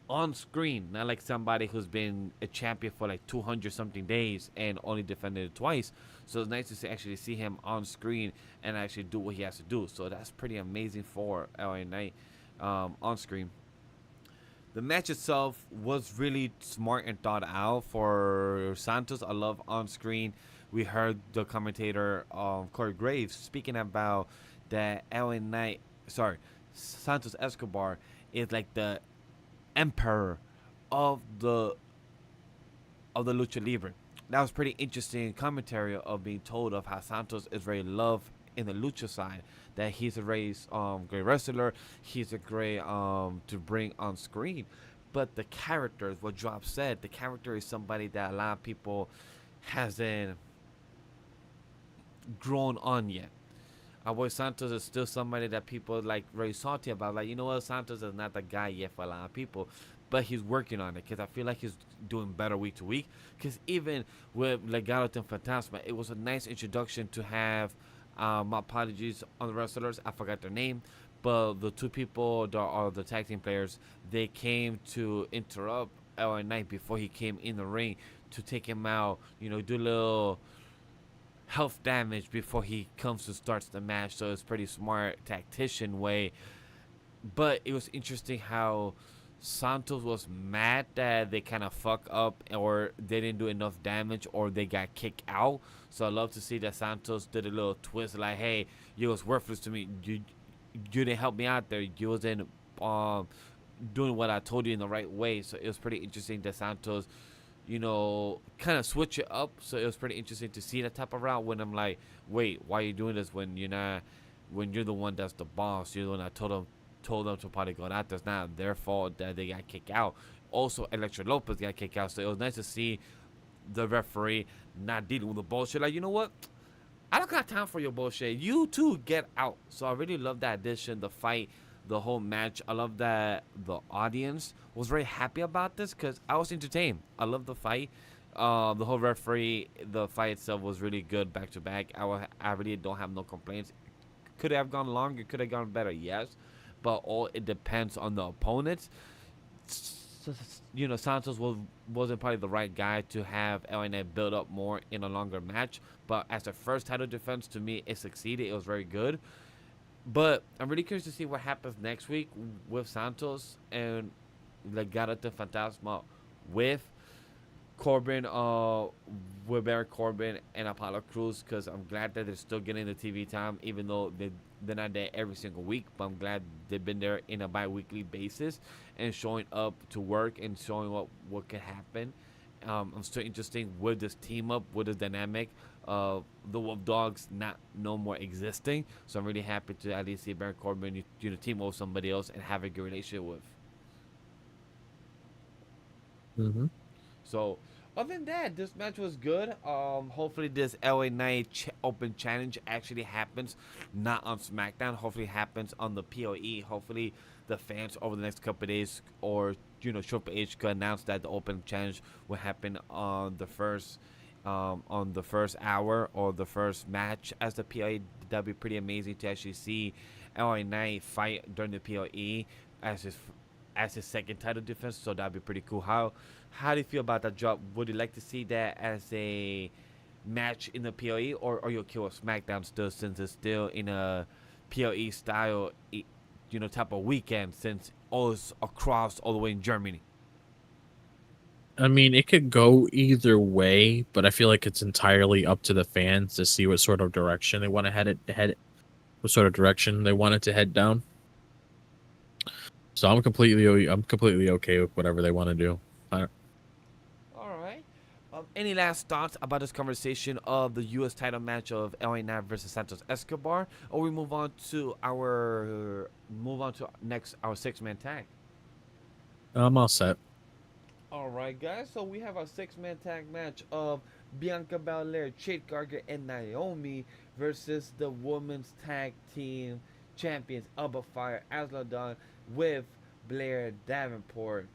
Speaker 1: on screen, not like somebody who's been a champion for like 200 something days and only defended it twice. So it's nice to actually see him on screen and actually do what he has to do. So that's pretty amazing for LA Knight on screen. The match itself was really smart and thought out for Santos. I love on screen. We heard the commentator Corey Graves speaking about that Santos Escobar is like the emperor of the lucha libre. That was pretty interesting commentary of being told of how Santos is very loved in the lucha side, that he's a very great wrestler, he's a great to bring on screen. But the characters, what Drop said, the character is somebody that a lot of people hasn't grown on yet. Our boy Santos is still somebody that people like very salty about. Like, you know what, Santos is not the guy yet for a lot of people, but he's working on it because I feel like he's doing better week to week. Because even with Legado and Fantasma, it was a nice introduction to have. My apologies on the wrestlers, I forgot their name, but the two people that are the tag team players, they came to interrupt LA Knight before he came in the ring to take him out. You know, do a little health damage before he comes to starts the match. So it's pretty smart tactician way. But it was interesting how Santos was mad that they kind of fuck up or they didn't do enough damage or they got kicked out. So I love to see that Santos did a little twist like, hey, you was worthless to me. You didn't help me out there. You wasn't doing what I told you in the right way. So it was pretty interesting that Santos, you know, kind of switch it up. So it was pretty interesting to see that type of route when I'm like, wait, why are you doing this when you're the one that's the boss? You're the one that told them to probably go out. That's not their fault that they got kicked out. Also, Electra Lopez got kicked out. So it was nice to see the referee not dealing with the bullshit. Like, you know what? I don't got time for your bullshit. You too, get out. So I really love that addition, the fight, the whole match. I love that the audience was very happy about this because I was entertained. I love the fight. The whole referee, the fight itself was really good back to back. I really don't have no complaints. Could it have gone longer? Could have gone better? Yes. But all it depends on the opponents. You know, Santos wasn't probably the right guy to have LNA build up more in a longer match. But as a first title defense, to me, it succeeded. It was very good. But I'm really curious to see what happens next week with Santos and Legado del Fantasma with Corbin, with Baron Corbin and Apollo Crews, because I'm glad that they're still getting the TV time, even though they're not there every single week. But I'm glad they've been there in a bi-weekly basis and showing up to work and showing what could happen. I'm still interested with this team up, with this dynamic of the Wolf Dogs no more existing. So I'm really happy to at least see Baron Corbin team up with somebody else and have a good relationship with.
Speaker 2: Mm-hmm.
Speaker 1: So other than that, this match was good. Hopefully this LA Knight Open Challenge actually happens, not on SmackDown. Hopefully it happens on the PoE. Hopefully the fans over the next couple of days, or Triple H could announce that the Open Challenge will happen on the first hour or the first match as the PoE. That'd be pretty amazing to actually see LA Knight fight during the PoE as his second title defense. So that'd be pretty cool. How do you feel about that drop? Would you like to see that as a match in the PoE, or are you okay with SmackDown still, since it's still in a PoE style, type of weekend, since all is across all the way in Germany?
Speaker 2: I mean, it could go either way, but I feel like it's entirely up to the fans to see what sort of direction they want to what sort of direction they want it to head down. So I'm completely okay with whatever they want to do.
Speaker 1: Any last thoughts about this conversation of the U.S. title match of LA Knight versus Santos Escobar, or we move on to our 6-man tag?
Speaker 2: I'm all set.
Speaker 1: All right, guys. So we have a six-man tag match of Bianca Belair, Jade Cargill, and Naomi versus the women's tag team champions Alba, Fyre, Isla with Blair, Davenport.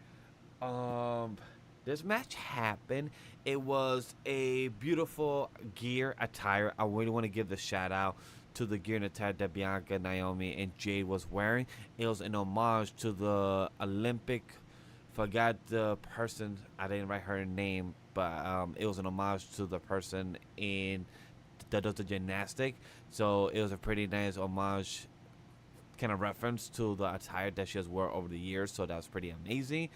Speaker 1: Um, this match happened. It was a beautiful gear attire. I really want to give the shout out to the gear and attire that Bianca, Naomi, and Jade was wearing. It was an homage to the Olympic. Forgot the person. I didn't write her name, but it was an homage to the person in that does the gymnastic. So it was a pretty nice homage kind of reference to the attire that she has wore over the years. So that was pretty amazing.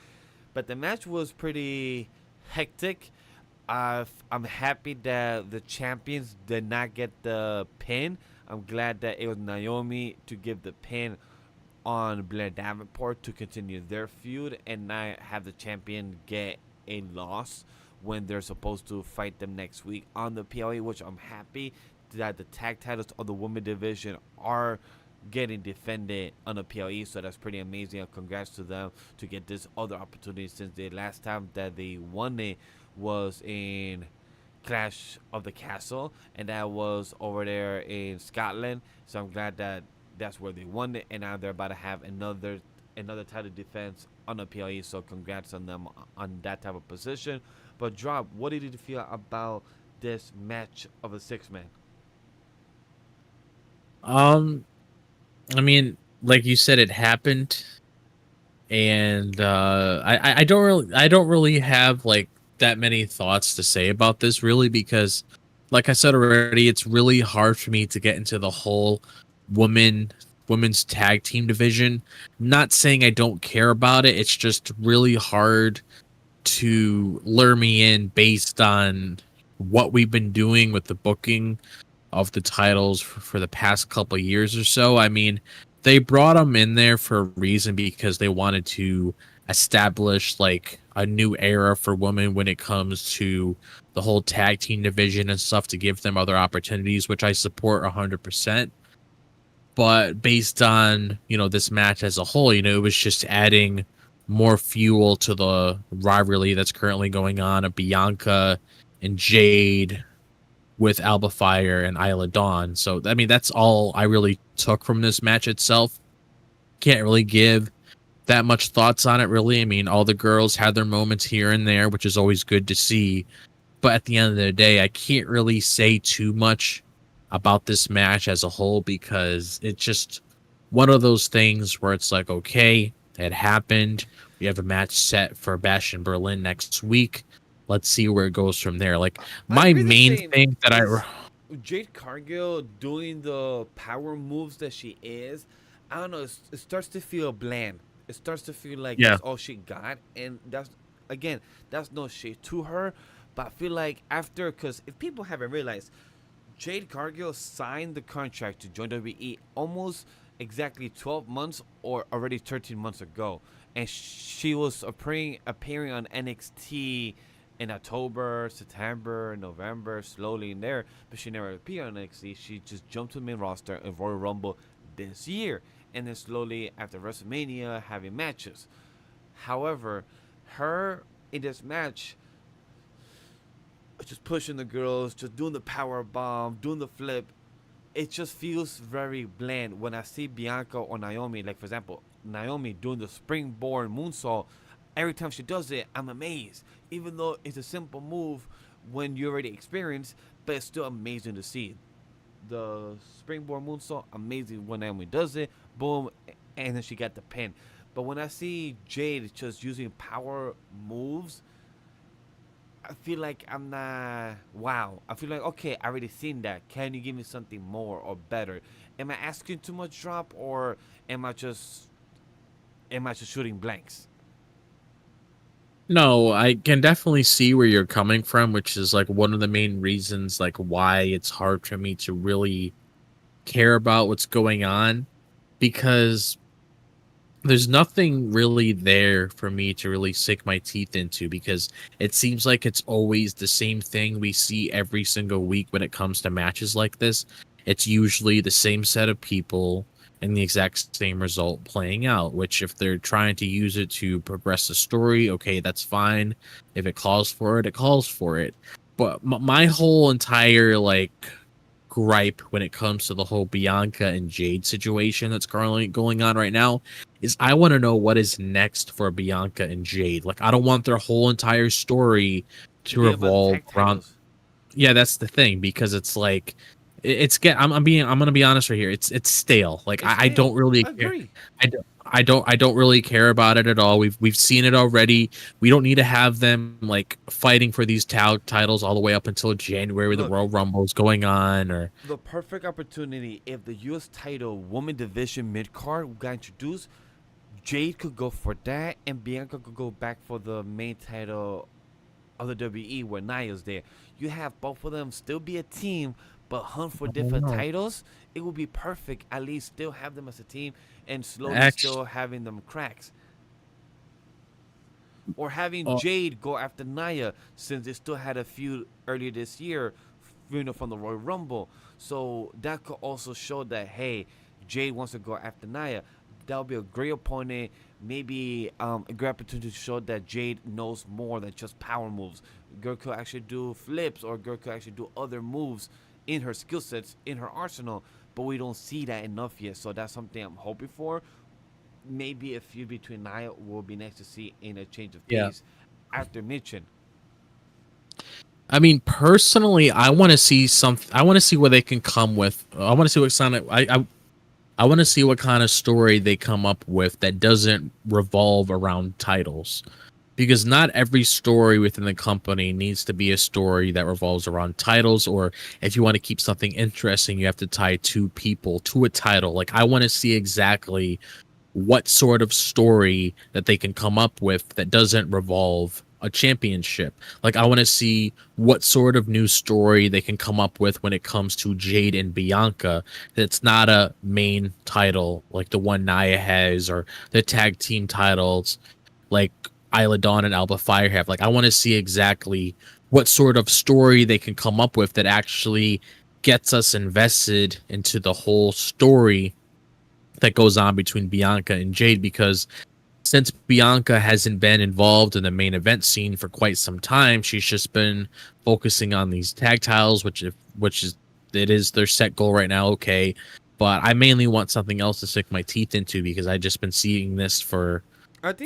Speaker 1: But the match was pretty hectic. I'm happy that the champions did not get the pin. I'm glad that it was Naomi to give the pin on Blair Davenport to continue their feud and not have the champion get a loss when they're supposed to fight them next week on the PLE, which I'm happy that the tag titles of the women division are getting defended on the PLE, so that's pretty amazing. And congrats to them to get this other opportunity since the last time that they won it was in Clash of the Castle, and that was over there in Scotland. So I'm glad that that's where they won it, and now they're about to have another title defense on the PLE. So congrats on them on that type of position. But Drop, what did you feel about this match of a six-man?
Speaker 2: I mean, like you said, it happened, and I don't really have like that many thoughts to say about this really because, like I said already, it's really hard for me to get into the whole women's tag team division. Not saying I don't care about it. It's just really hard to lure me in based on what we've been doing with the booking of the titles for the past couple of years or so. I mean, they brought them in there for a reason because they wanted to establish like a new era for women when it comes to the whole tag team division and stuff to give them other opportunities, which I support 100%. But based on, this match as a whole, it was just adding more fuel to the rivalry that's currently going on of Bianca and Jade with Alba Fyre and Isla Dawn. So, I mean, that's all I really took from this match itself. Can't really give that much thoughts on it, really. I mean, all the girls had their moments here and there, which is always good to see. But at the end of the day, I can't really say too much about this match as a whole because it's just one of those things where it's like, okay, it happened. We have a match set for Bash in Berlin next week. Let's see where it goes from there. Like my main thing that
Speaker 1: is Jade Cargill doing the power moves that she is. I don't know. It starts to feel bland. It starts to feel like that's all she got, and that's no shade to her. But I feel like after, because if people haven't realized, Jade Cargill signed the contract to join WWE almost exactly 12 months or already 13 months ago, and she was appearing on NXT in October, September, November, slowly in there, but she never appeared on NXT. She just jumped to the main roster in Royal Rumble this year, and then slowly after WrestleMania having matches. However, her in this match, just pushing the girls, just doing the power bomb, doing the flip, it just feels very bland. When I see Bianca or Naomi, like for example, Naomi doing the springboard moonsault, every time she does it, I'm amazed. Even though it's a simple move when you already experienced, but it's still amazing to see. The springboard moonsault, amazing when Naomi does it, boom, and then she got the pin. But when I see Jade just using power moves, I feel like I'm not, wow. I feel like, okay, I already seen that. Can you give me something more or better? Am I asking too much, Drop, or am I just shooting blanks?
Speaker 2: No, I can definitely see where you're coming from, which is like one of the main reasons like why it's hard for me to really care about what's going on because there's nothing really there for me to really sink my teeth into because it seems like it's always the same thing we see every single week when it comes to matches like this. It's usually the same set of people and the exact same result playing out. Which, if they're trying to use it to progress the story, okay, that's fine. If it calls for it, it calls for it. But my whole entire like gripe when it comes to the whole Bianca and Jade situation that's currently going on right now is I want to know what is next for Bianca and Jade. Like, I don't want their whole entire story to revolve around. Yeah, that's the thing, because it's like I'm gonna be honest right here. It's stale. Like, I don't really care. I don't really care about it at all. We've seen it already. We don't need to have them like fighting for these titles all the way up until January, where the Royal Rumble is going on. Or
Speaker 1: the perfect opportunity, if the U.S. title woman division mid-card got introduced, Jade could go for that, and Bianca could go back for the main title of the WWE where Nia's there. You have both of them still be a team, but hunt for different titles. It would be perfect. At least still have them as a team and slowly still having them cracks. Or having Jade go after Nia, since they still had a feud earlier this year, from the Royal Rumble. So that could also show that, hey, Jade wants to go after Nia. That would be a great opponent. Maybe a great opportunity to show that Jade knows more than just power moves. Girl could actually do flips, or girl could actually do other moves in her skill sets, in her arsenal, but we don't see that enough yet. So that's something I'm hoping for. Maybe a feud between Nia will be nice to see in a change of pace after Mitchin.
Speaker 2: I mean, personally, I want to see something. I want to see what they can come with. I want to see what kind of I want to see what kind of story they come up with that doesn't revolve around titles. Because not every story within the company needs to be a story that revolves around titles, or if you want to keep something interesting, you have to tie two people to a title. Like, I want to see exactly what sort of story that they can come up with that doesn't revolve a championship. Like, I want to see what sort of new story they can come up with when it comes to Jade and Bianca that's not a main title like the one Nia has, or the tag team titles like Isla Dawn and Alba Fyre have. Like, I want to see exactly what sort of story they can come up with that actually gets us invested into the whole story that goes on between Bianca and Jade, because since Bianca hasn't been involved in the main event scene for quite some time, she's just been focusing on these tag titles, which is their set goal right now. Okay, but I mainly want something else to stick my teeth into, because I've just been seeing this for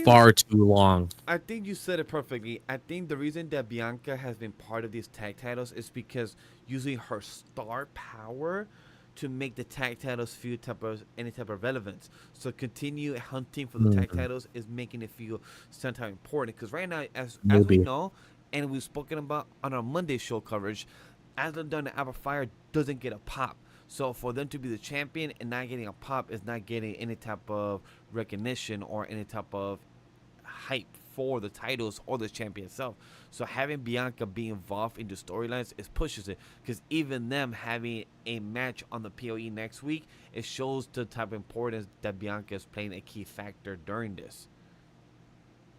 Speaker 2: far too long.
Speaker 1: I think you said it perfectly. I think the reason that Bianca has been part of these tag titles is because using her star power to make the tag titles feel any type of relevance. So continue hunting for the tag titles is making it feel somehow important. Because right now, as we know, and we've spoken about on our Monday show coverage, Isla Dawn and Alba Fyre doesn't get a pop. So for them to be the champion and not getting a pop is not getting any type of recognition or any type of hype for the titles or the champion itself. So having Bianca be involved in the storylines, it pushes it, because even them having a match on the PoE next week, it shows the type of importance that Bianca is playing a key factor during this.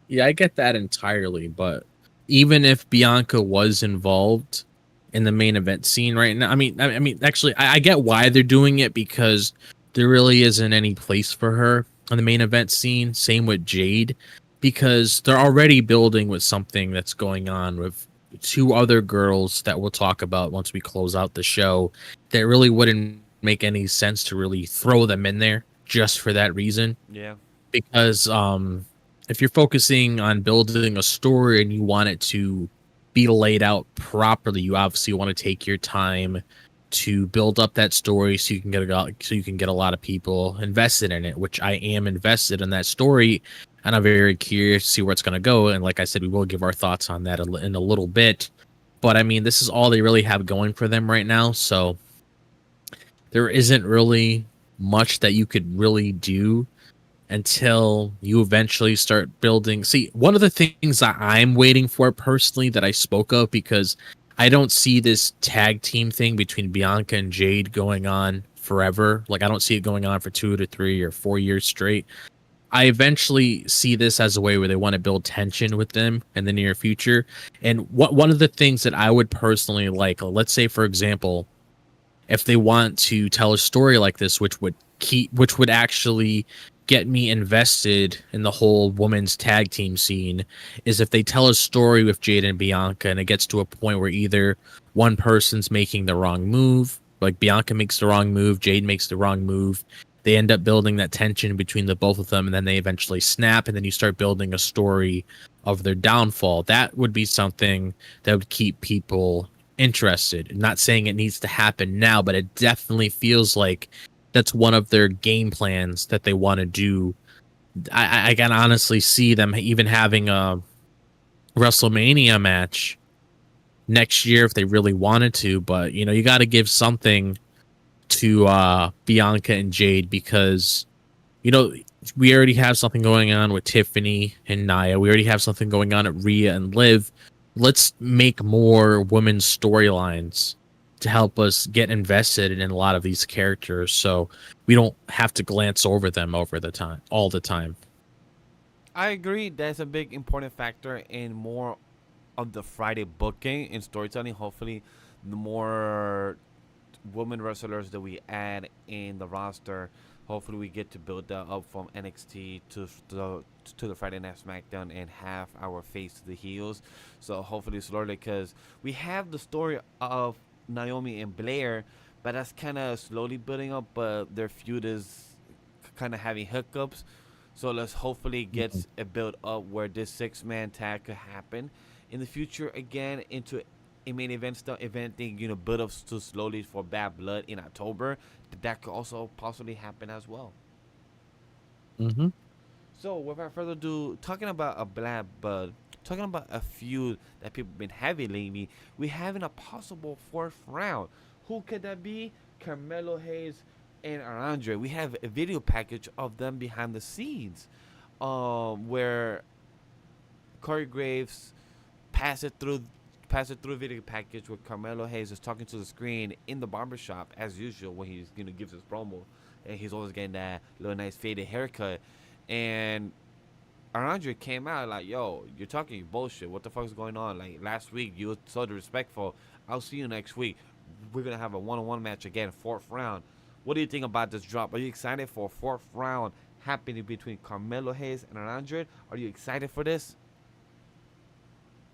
Speaker 2: Yeah, I get that entirely, but even if Bianca was involved in the main event scene right now, I mean, actually, I get why they're doing it, because there really isn't any place for her on the main event scene. Same with Jade, because they're already building with something that's going on with two other girls that we'll talk about once we close out the show, that really wouldn't make any sense to really throw them in there just for that reason.
Speaker 1: Yeah.
Speaker 2: Because if you're focusing on building a story and you want it to be laid out properly, you obviously want to take your time to build up that story so you can get a lot of people invested in it, which I am invested in that story, and I'm very curious to see where it's going to go. And like I said, we will give our thoughts on that in a little bit. But I mean, this is all they really have going for them right now, so there isn't really much that you could really do until you eventually start building. See, one of the things that I'm waiting for personally that I spoke of, because I don't see this tag team thing between Bianca and Jade going on forever. Like, I don't see it going on for 2 to 3 or 4 years straight. I eventually see this as a way where they want to build tension with them in the near future. And one of the things that I would personally like, let's say, for example, if they want to tell a story like this, which would which would actually get me invested in the whole women's tag team scene, is if they tell a story with Jade and Bianca and it gets to a point where either one person's making the wrong move, like Bianca makes the wrong move, Jade makes the wrong move, they end up building that tension between the both of them, and then they eventually snap, and then you start building a story of their downfall. That would be something that would keep people interested. I'm not saying it needs to happen now, but it definitely feels like that's one of their game plans that they want to do. I can honestly see them even having a WrestleMania match next year if they really wanted to, but you got to give something to Bianca and Jade, because we already have something going on with Tiffany and Nia. We already have something going on at Rhea and Liv. Let's make more women's storylines to help us get invested in a lot of these characters, so we don't have to glance over them all the time.
Speaker 1: I agree. That's a big important factor in more of the Friday booking and storytelling. Hopefully, the more women wrestlers that we add in the roster, hopefully we get to build that up from NXT to the Friday Night SmackDown and have our face to the heels. So hopefully slowly, because we have the story of Naomi and Blair, but that's kind of slowly building up, but their feud is kind of having hiccups. So let's hopefully get a build up where this 6-man tag could happen in the future again into a main event stuff, eventing, build up to slowly for Bad Blood in October. That could also possibly happen as well.
Speaker 2: Mm-hmm.
Speaker 1: So without further ado, talking about a Bad Blood, talking about a feud that people have been having lately, we having a possible 4th round. Who could that be? Camerlo Hayes and Andrade. We have a video package of them behind the scenes, where Corey Graves pass it through video package where Carmelo Hayes is talking to the screen in the barbershop as usual when he's gives his promo, and he's always getting that little nice faded haircut. And Andrade came out like, "Yo, you're talking bullshit. What the fuck is going on? Like last week you were so disrespectful. I'll see you next week. We're gonna have a 1-on-1 match again, 4th round." What do you think about this drop? Are you excited for a 4th round happening between Carmelo Hayes and Andrade? Are you excited for this?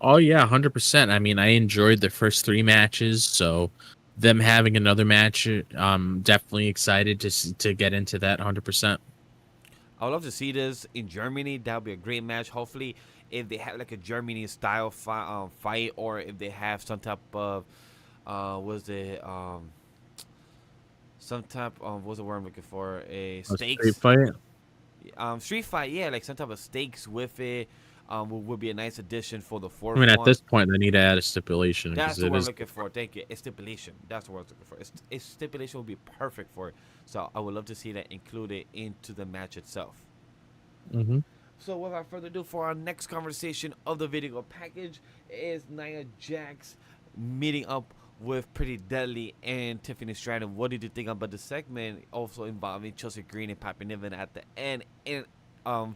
Speaker 2: Oh yeah, 100%. I mean, I enjoyed the first 3 matches, so them having another match, definitely excited to get into that 100%.
Speaker 1: I would love to see this in Germany. That would be a great match. Hopefully, if they have like a Germany style fight, or if they have some type of what's the word I'm looking for? A stakes
Speaker 2: street fight.
Speaker 1: Street fight, yeah, like some type of stakes with it. Would be a nice addition for the 4th
Speaker 2: I mean, at
Speaker 1: one.
Speaker 2: this point, they need to add a stipulation.
Speaker 1: That's the word I'm looking for. Thank you. A stipulation. That's the word I'm looking for. A stipulation would be perfect for it. So I would love to see that included into the match itself.
Speaker 2: Mm-hmm.
Speaker 1: So without further ado, for our next conversation of the video package is Nia Jax meeting up with Pretty Deadly and Tiffany Stratton. What did you think about the segment also involving Chelsea Green and Piper Niven at the end, and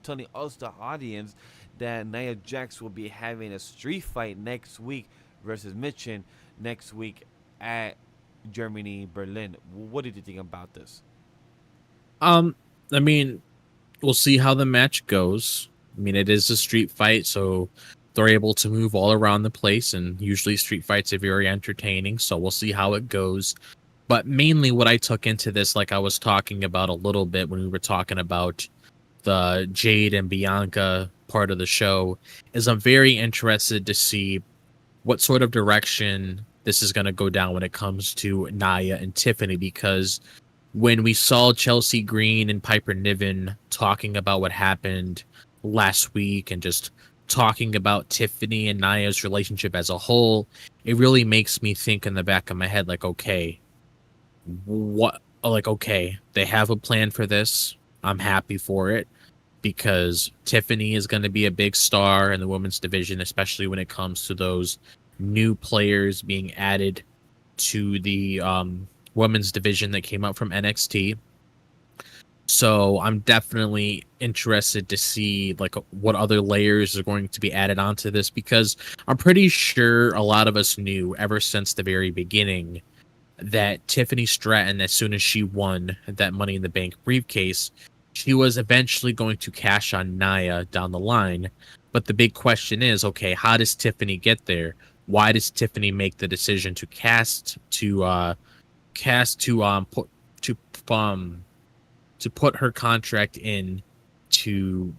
Speaker 1: telling us, the audience, that Nia Jax will be having a street fight next week versus Mitchin next week at Germany, Berlin. What did you think about this?
Speaker 2: I mean, we'll see how the match goes. I mean, it is a street fight, so they're able to move all around the place, and usually street fights are very entertaining, so we'll see how it goes. But mainly what I took into this, like I was talking about a little bit when we were talking about the Jade and Bianca part of the show, is I'm very interested to see what sort of direction this is going to go down when it comes to Nia and Tiffany, because when we saw Chelsea Green and Piper Niven talking about what happened last week and just talking about Tiffany and Nia's relationship as a whole, it really makes me think in the back of my head, like, okay, they have a plan for this. I'm happy for it, because Tiffany is going to be a big star in the women's division, especially when it comes to those new players being added to the women's division that came out from NXT. So I'm definitely interested to see like what other layers are going to be added onto this, because I'm pretty sure a lot of us knew ever since the very beginning that Tiffany Stratton, as soon as she won that Money in the Bank briefcase, she was eventually going to cash on Nia down the line. But the big question is, okay, how does Tiffany get there? Why does Tiffany make the decision to put her contract in to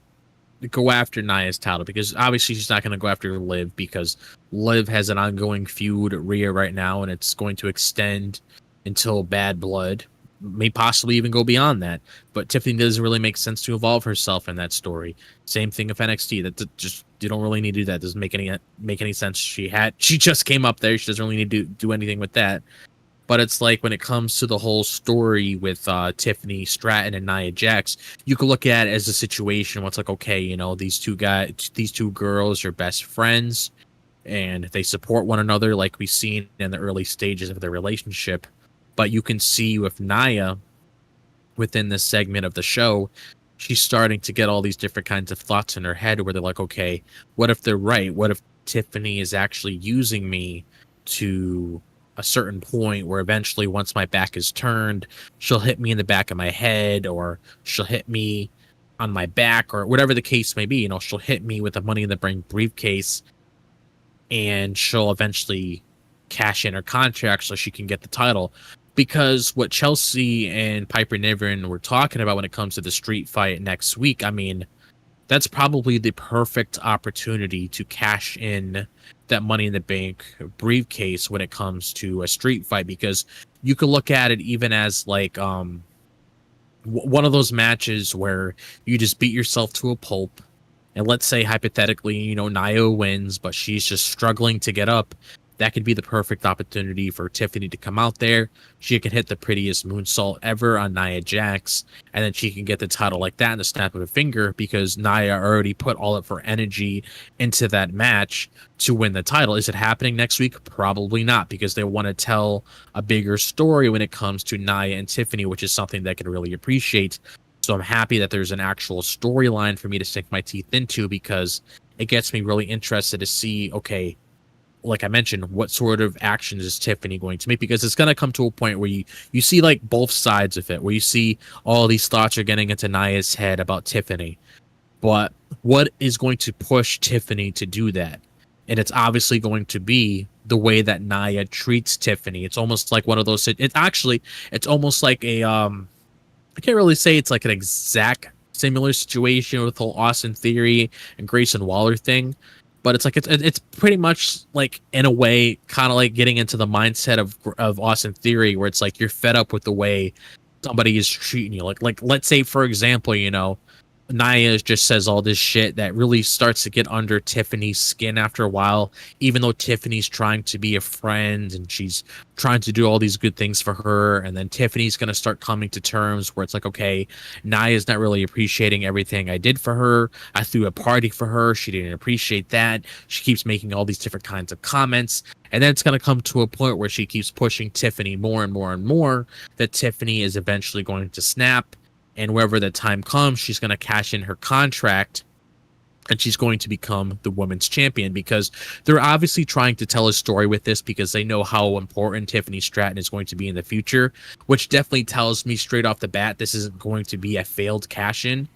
Speaker 2: go after Nia's title? Because obviously she's not going to go after Liv, because Liv has an ongoing feud at Rhea right now, and it's going to extend until Bad Blood, may possibly even go beyond that. But Tiffany doesn't really make sense to involve herself in that story. Same thing with NXT. That just, you don't really need to do that. Doesn't make any sense. She just came up there. She doesn't really need to do anything with that. But it's like, when it comes to the whole story with Tiffany Stratton and Nia Jax, you could look at it as a situation where it's like, okay, you know, these two girls are best friends and they support one another, like we've seen in the early stages of their relationship. But you can see with Nia, within this segment of the show, she's starting to get all these different kinds of thoughts in her head where they're like, okay, what if they're right? What if Tiffany is actually using me to a certain point where eventually, once my back is turned, she'll hit me in the back of my head, or she'll hit me on my back, or whatever the case may be. You know, she'll hit me with a Money in the Bank briefcase, and she'll eventually cash in her contract so she can get the title. Because what Chelsea and Piper Niven were talking about when it comes to the street fight next week, I mean, that's probably the perfect opportunity to cash in that Money in the Bank briefcase when it comes to a street fight, because you could look at it even as like one of those matches where you just beat yourself to a pulp, and let's say hypothetically, you know, Nia wins, but she's just struggling to get up. That could be the perfect opportunity for Tiffany to come out there. She can hit the prettiest moonsault ever on Nia Jax, and then she can get the title like that in the snap of a finger, because Nia already put all of her energy into that match to win the title. Is it happening next week? Probably not, because they want to tell a bigger story when it comes to Nia and Tiffany, which is something that I can really appreciate. So I'm happy that there's an actual storyline for me to sink my teeth into, because it gets me really interested to see, okay, like I mentioned, what sort of actions is Tiffany going to make? Because it's going to come to a point where you see like both sides of it, where you see all these thoughts are getting into Nia's head about Tiffany. But what is going to push Tiffany to do that? And it's obviously going to be the way that Nia treats Tiffany. It's almost like one of those, it's almost like a, I can't really say it's like an exact similar situation with the whole Austin Theory and Grayson Waller thing. But it's like it's pretty much like, in a way, kind of like getting into the mindset of Austin Theory, where it's like you're fed up with the way somebody is treating you. Like let's say, for example, you know, Nia just says all this shit that really starts to get under Tiffany's skin after a while, even though Tiffany's trying to be a friend and she's trying to do all these good things for her. And then Tiffany's going to start coming to terms where it's like, okay, Nia's not really appreciating everything I did for her. I threw a party for her. She didn't appreciate that. She keeps making all these different kinds of comments. And then it's going to come to a point where she keeps pushing Tiffany more and more and more, that Tiffany is eventually going to snap. And wherever the time comes, she's going to cash in her contract, and she's going to become the women's champion, because they're obviously trying to tell a story with this, because they know how important Tiffany Stratton is going to be in the future, which definitely tells me straight off the bat this isn't going to be a failed cash-in.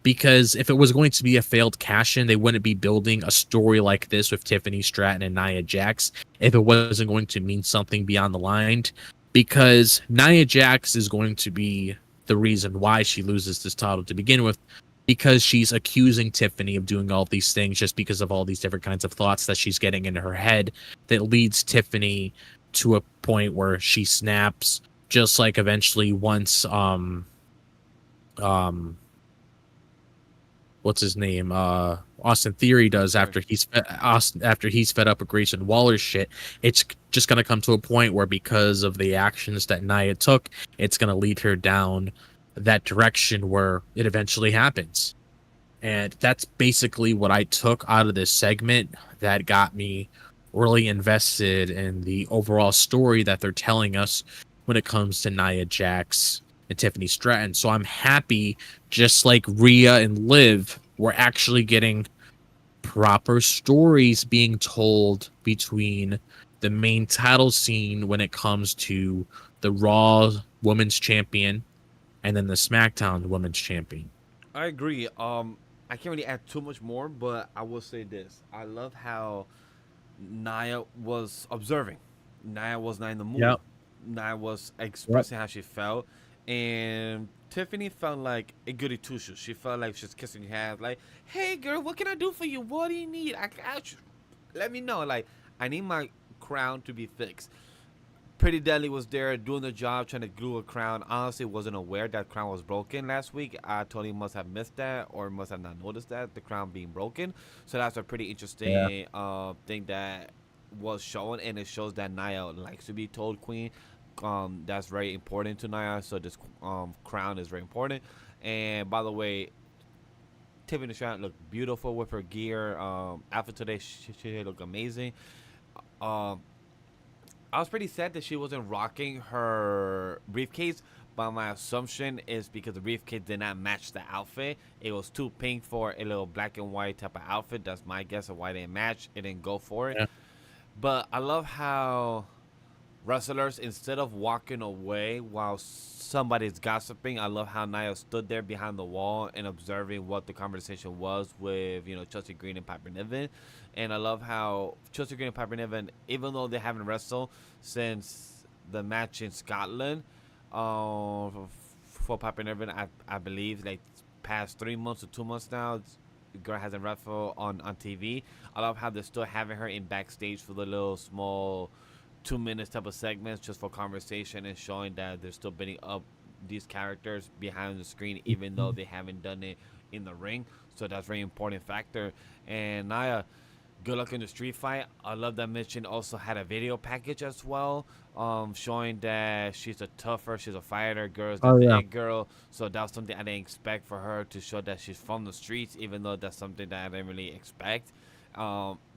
Speaker 2: Because if it was going to be a failed cash-in, they wouldn't be building a story like this with Tiffany Stratton and Nia Jax if it wasn't going to mean something beyond the line. Because Nia Jax is going to be the reason why she loses this title to begin with, because she's accusing Tiffany of doing all these things just because of all these different kinds of thoughts that she's getting into her head, that leads Tiffany to a point where she snaps, just like eventually once what's his name, Austin Theory does after he's fed up with Grayson Waller's shit. It's just going to come to a point where, because of the actions that Nia took, it's going to lead her down that direction where it eventually happens. And that's basically what I took out of this segment that got me really invested in the overall story that they're telling us when it comes to Nia Jax and Tiffany Stratton. So I'm happy, just like Rhea and Liv, we're actually getting proper stories being told between the main title scene when it comes to the Raw Women's Champion and then the SmackDown Women's Champion.
Speaker 1: I agree. I can't really add too much more, but I will say this: I love how Nia was observing. Nia was not in the mood.
Speaker 2: Yep.
Speaker 1: Nia was
Speaker 2: Yep.
Speaker 1: expressing how she felt, and Tiffany felt like a goody two shoes. She felt like she's kissing her hands, like, "Hey, girl, what can I do for you? What do you need? I got you. Let me know. Like, I need my crown to be fixed." Pretty Deadly was there doing the job, trying to glue a crown. Honestly, wasn't aware that crown was broken last week. I totally must have missed that or must have not noticed that the crown being broken. So that's a pretty
Speaker 2: Yeah.
Speaker 1: interesting thing that was shown, and it shows that Nia likes to be told queen. That's very important to Nia. So this crown is very important. And by the way, Tiffany Stratton looked beautiful with her gear. After today, she looked amazing. Um, I was pretty sad that she wasn't rocking her briefcase, but my assumption is because the briefcase did not match the outfit. It was too pink for a little black and white type of outfit. That's my guess of why they didn't match. It didn't go for it.
Speaker 2: Yeah.
Speaker 1: But I love how wrestlers, instead of walking away while somebody's gossiping, I love how Nia stood there behind the wall and observing what the conversation was with, Chelsea Green and Piper Niven. And I love how Chelsea Green and Piper Niven, even though they haven't wrestled since the match in Scotland, for Piper Niven, I believe, like, past 3 months or 2 months now, the girl hasn't wrestled on TV. I love how they're still having her in backstage for the little small 2 minutes type of segments just for conversation and showing that they're still building up these characters behind the screen, even though they haven't done it in the ring. So that's a very important factor. And Nia, good luck in the street fight. I love that Mission also had a video package as well, showing that she's she's a fighter, girl's
Speaker 2: Oh
Speaker 1: not the
Speaker 2: yeah.
Speaker 1: it girl. So that's something I didn't expect for her to show that she's from the streets, even though that's something that I didn't really expect.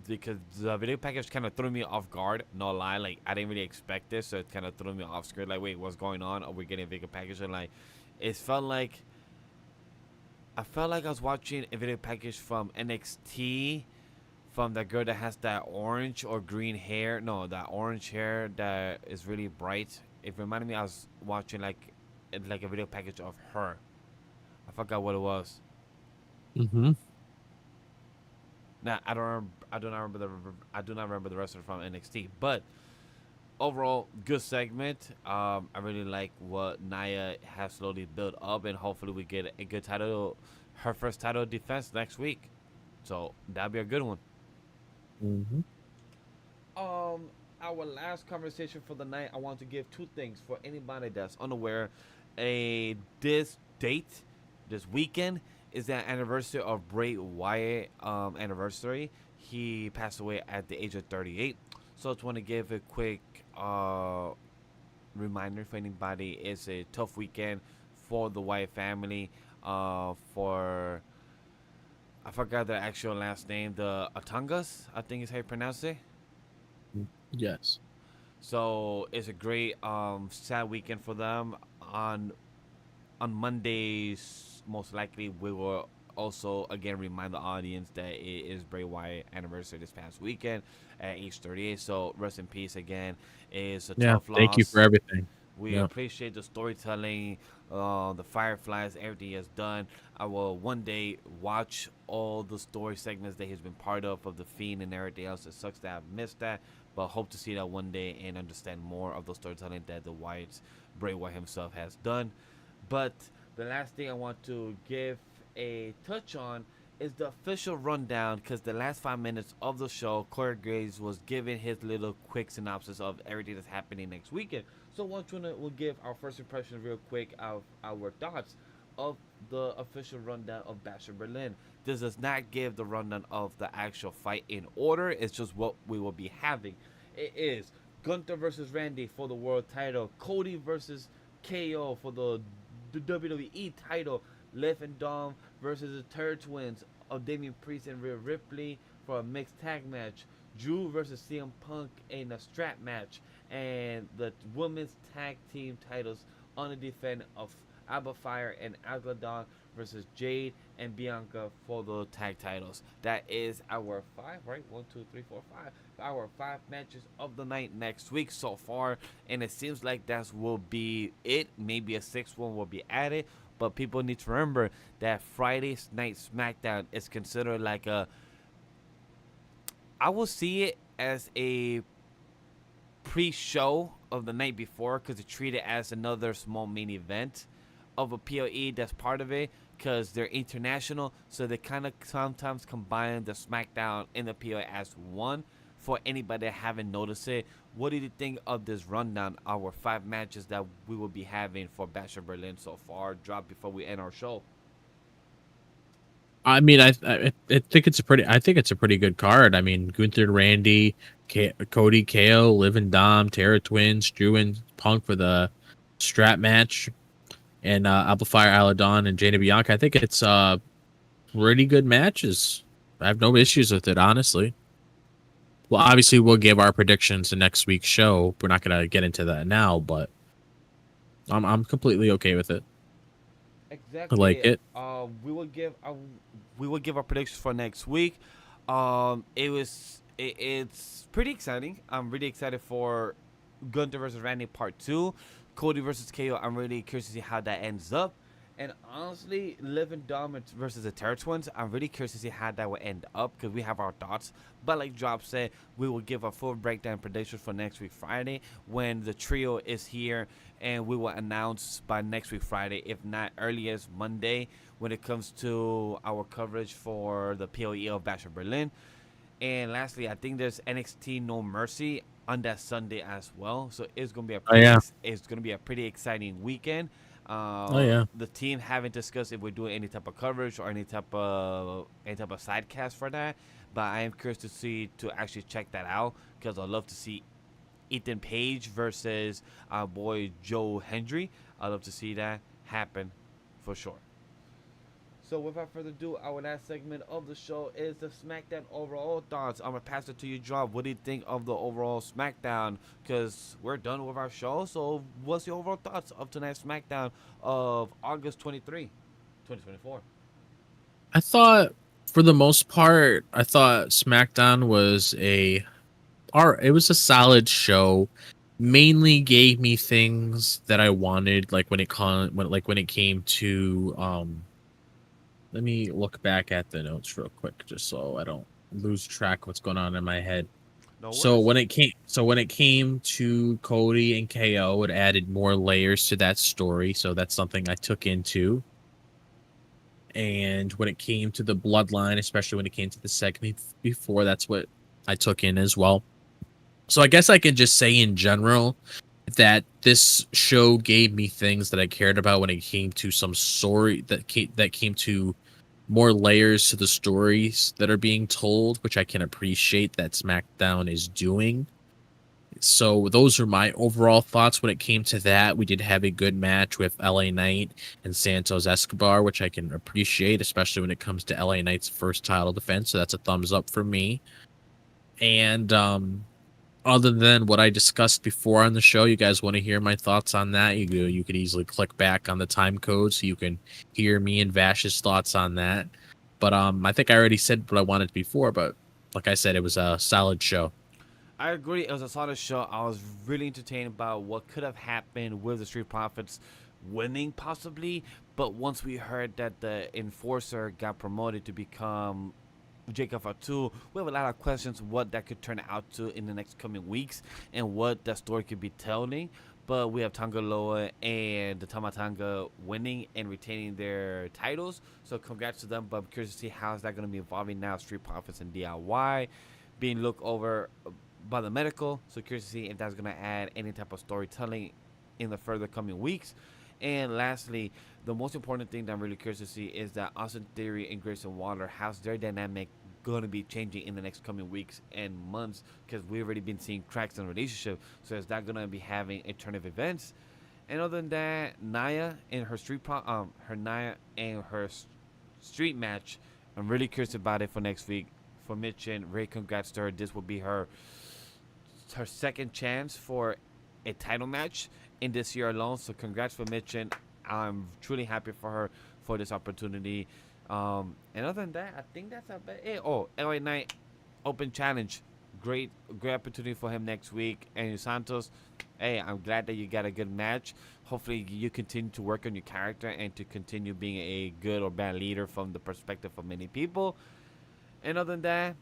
Speaker 1: Because the video package kind of threw me off guard, no lie. Like, I didn't really expect this, so it kind of threw me off screen. Like, wait, what's going on? Are we getting a video package? And like, it felt like I felt like I was watching a video package from NXT, from that girl that has that orange or green hair. No, that orange hair that is really bright. It reminded me I was watching like a video package of her. I forgot what it was.
Speaker 2: Mm-hmm.
Speaker 1: Nah, I do not remember I do not remember the wrestler from NXT. But overall, good segment. I really like what Nia has slowly built up, and hopefully we get a good title, her first title defense next week. So that'll be a good one.
Speaker 2: Mm-hmm.
Speaker 1: Um, our last conversation for the night, I want to give two things for anybody that's unaware. This date, this weekend, is the anniversary of Bray Wyatt anniversary. He passed away at the age of 38. So I just want to give a quick reminder for anybody. It's a tough weekend for the Wyatt family. For I forgot their actual last name, the Atangas, I think is how you pronounce it.
Speaker 2: Yes.
Speaker 1: So it's a great sad weekend for them. On Mondays, most likely we will also again remind the audience that it is Bray Wyatt anniversary this past weekend at age 38. So rest in peace again. It's a
Speaker 2: Yeah.
Speaker 1: tough
Speaker 2: Thank you for
Speaker 1: loss.
Speaker 2: everything.
Speaker 1: We
Speaker 2: Yeah.
Speaker 1: appreciate the storytelling, the Fireflies, everything he has done. I will one day watch all the story segments that he's been part of The Fiend and everything else. It sucks that I've missed that, but hope to see that one day and understand more of the storytelling that the Wyatt, Bray Wyatt himself has done. But the last thing I want to give a touch on is the official rundown, because the last 5 minutes of the show, Corey Graves was giving his little quick synopsis of everything that's happening next weekend. So we'll give our first impressions real quick of our thoughts of the official rundown of Bash in Berlin. This does not give the rundown of the actual fight in order. It's just what we will be having. It is Gunther versus Randy for the world title. Cody versus KO for the WWE title. Liv and Dom versus the Turd Twins of Damian Priest and Rhea Ripley for a mixed tag match. Drew versus CM Punk in a strap match. And the women's tag team titles on the defense of Alba Fyre and Isla versus Jade and Bianca for the tag titles. That is our 5, right? 1, 2, 3, 4, 5. Our 5 matches of the night next week so far, and it seems like that will be it. Maybe a 6th one will be added, but people need to remember that Friday's night SmackDown is considered like a. I will see it as a pre-show of the night before because they treat it as another small main event of a PLE that's part of it because they're international, so they kind of sometimes combine the SmackDown and the PLE as one. For anybody that haven't noticed it, what did you think of this rundown? Our 5 matches that we will be having for Bash of Berlin so far. Drop before we end our show.
Speaker 2: I mean, I think it's a pretty good card. I mean, Gunther, Randy, Cody, KO, Liv and Dom, Terra Twins, Drew and Punk for the strap match, and Alba, Fyre, Isla Dawn, and Jade and Bianca. I think it's pretty good matches. I have no issues with it, honestly. Well, obviously, we'll give our predictions in next week's show. We're not gonna get into that now, but I'm completely okay with it.
Speaker 1: Exactly.
Speaker 2: I like it.
Speaker 1: We will give our predictions for next week. It's pretty exciting. I'm really excited for Gunther versus Randy Part 2, Cody versus KO. I'm really curious to see how that ends up. And honestly, Liv and Dom versus the Terror Twins, I'm really curious to see how that will end up because we have our thoughts. But like Drop said, we will give a full breakdown predictions for next week Friday when the trio is here, and we will announce by next week Friday, if not earliest Monday, when it comes to our coverage for the PLE of Bash of Berlin. And lastly, I think there's NXT No Mercy on that Sunday as well, so it's gonna be a pretty exciting weekend. The team haven't discussed if we're doing any type of coverage or any type of sidecast for that, but I am curious to actually check that out because I'd love to see Ethan Page versus our boy Joe Hendry. I'd love to see that happen for sure. So without further ado, our last segment of the show is the SmackDown Overall thoughts. I'm going to pass it to you, Drop. What do you think of the overall SmackDown? Because we're done with our show. So what's your overall thoughts of tonight's SmackDown of August 23, 2024?
Speaker 2: I thought, for the most part, SmackDown was it was a solid show. Mainly gave me things that I wanted, like when it came to let me look back at the notes real quick, just so I don't lose track of what's going on in my head.
Speaker 1: No
Speaker 2: so
Speaker 1: worries.
Speaker 2: when it came to Cody and KO, it added more layers to that story. So that's something I took into. And when it came to the Bloodline, especially when it came to the segment before, that's what I took in as well. So I guess I can just say in general that this show gave me things that I cared about when it came to some story that came to more layers to the stories that are being told, which I can appreciate that SmackDown is doing. So those are my overall thoughts when it came to that. We did have a good match with LA Knight and Santos Escobar, which I can appreciate, especially when it comes to LA Knight's first title defense. So that's a thumbs up for me. And other than what I discussed before on the show, you guys want to hear my thoughts on that? You could easily click back on the time code so you can hear me and Vash's thoughts on that. But I think I already said what I wanted before, but like I said, it was a solid show.
Speaker 1: I agree. It was a solid show. I was really entertained about what could have happened with the Street Profits winning, possibly. But once we heard that the Enforcer got promoted to become Jacob Fatu, we have a lot of questions what that could turn out to in the next coming weeks and what that story could be telling. But we have Tangaloa and the Tamatanga winning and retaining their titles. So congrats to them. But I'm curious to see how is that going to be evolving now. Street Profits and DIY being looked over by the medical. So curious to see if that's going to add any type of storytelling in the further coming weeks. And lastly, the most important thing that I'm really curious to see is that Austin Theory and Grayson Waller, how's their dynamic going to be changing in the next coming weeks and months, because we've already been seeing cracks in the relationship. So is that going to be having a turn of events? And other than that, Nia and her street match, I'm really curious about it for next week. For Mitch and Ray, congrats to her. This will be her second chance for a title match in this year alone. So congrats for Mitch, and I'm truly happy for her for this opportunity. And other than that, I think that's about it. Oh, LA Knight Open Challenge. Great opportunity for him next week. And Santos, hey, I'm glad that you got a good match. Hopefully you continue to work on your character and to continue being a good or bad leader from the perspective of many people. And other than that,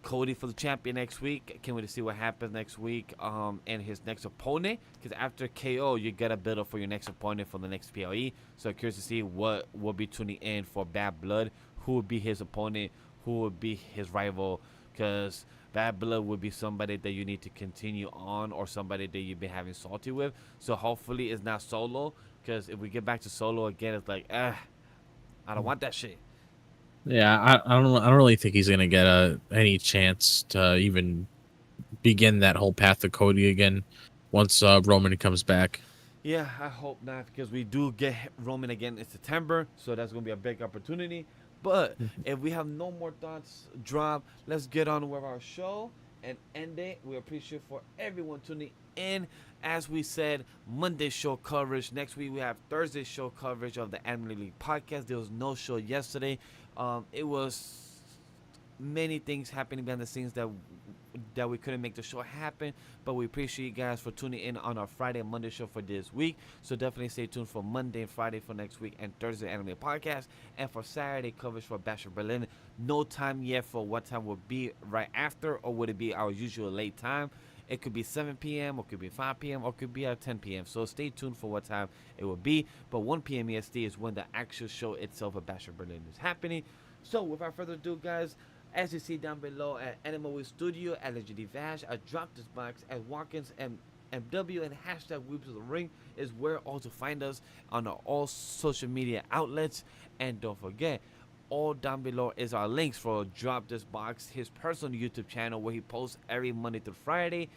Speaker 1: Cody for the champion next week. Can't wait to see what happens next week. And his next opponent, because after KO, you gotta build up for your next opponent for the next PLE. So I'm curious to see what will be tuning in for Bad Blood. Who would be his opponent? Who would be his rival? Because Bad Blood would be somebody that you need to continue on, or somebody that you've been having salty with. So hopefully it's not Solo. Because if we get back to Solo again, it's like, I don't want that shit.
Speaker 2: Yeah, I don't really think he's gonna get any chance to even begin that whole path of Cody again once Roman comes back.
Speaker 1: Yeah, I hope not, because we do get Roman again in September, so that's going to be a big opportunity. But if we have no more thoughts drop, let's get on with our show and end it. We appreciate for everyone tuning in. As we said, Monday show coverage. Next week we have Thursday show coverage of the Anime League podcast. There was no show yesterday. It was many things happening behind the scenes that we couldn't make the show happen, but we appreciate you guys for tuning in on our Friday and Monday show for this week. So definitely stay tuned for Monday and Friday for next week, and Thursday Anime podcast, and for Saturday coverage for Bash of Berlin. No time yet for what time will be right after, or would it be our usual late time. It could be 7 p.m. or could be 5 p.m. or could be at 10 p.m. So stay tuned for what time it will be. But 1 p.m. EST is when the actual show itself of Bash of Berlin is happening. So without further ado, guys, as you see down below at Animal Studio, at Legendary Vash, at DropThisBox, at Whawkins, and MW, and hashtag Weebs of the Ring is where all to find us on all social media outlets. And don't forget, all down below is our links for DropThisBox, his personal YouTube channel where he posts every Monday through Friday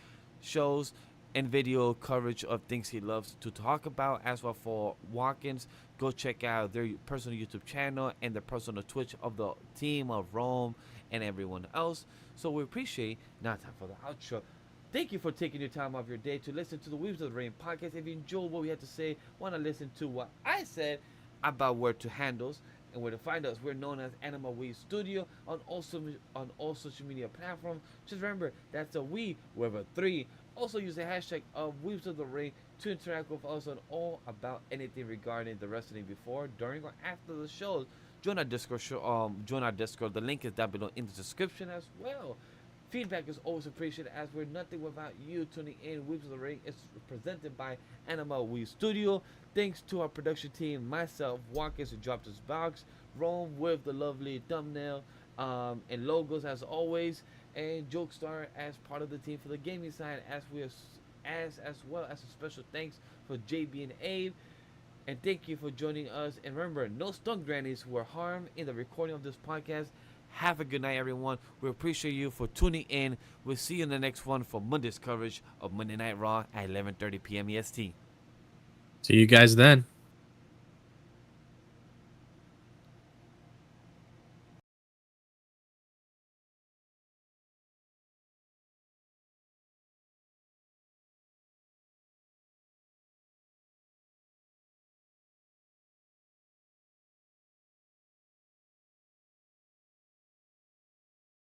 Speaker 1: shows and video coverage of things he loves to talk about. As well for Whawkins, go check out their personal YouTube channel and the personal Twitch of the team of Rome and everyone else. So we appreciate. Now time for the outro. Thank you for taking your time off your day to listen to the Weebs of the Ring podcast. If you enjoyed what we had to say, want to listen to what I said about where to handles and where to find us, we're known as Anima We Studio on all social media platforms. Just remember, that's a we with a 3. Also use the hashtag of Weebs of the Ring to interact with us on all about anything regarding the wrestling before, during, or after the shows. Join our Discord. The link is down below in the description as well. Feedback is always appreciated, as we're nothing without you tuning in. Weebs of the Ring is presented by Anima We Studio. Thanks to our production team, myself, Whawkins, who dropped this box, Rome with the lovely thumbnail and logos as always, and Jokestar as part of the team for the gaming side, as well as a special thanks for JB and Abe. And thank you for joining us. And remember, no stunt grannies were harmed in the recording of this podcast. Have a good night, everyone. We appreciate you for tuning in. We'll see you in the next one for Monday's coverage of Monday Night Raw at 11:30 p.m. EST.
Speaker 2: See you guys then.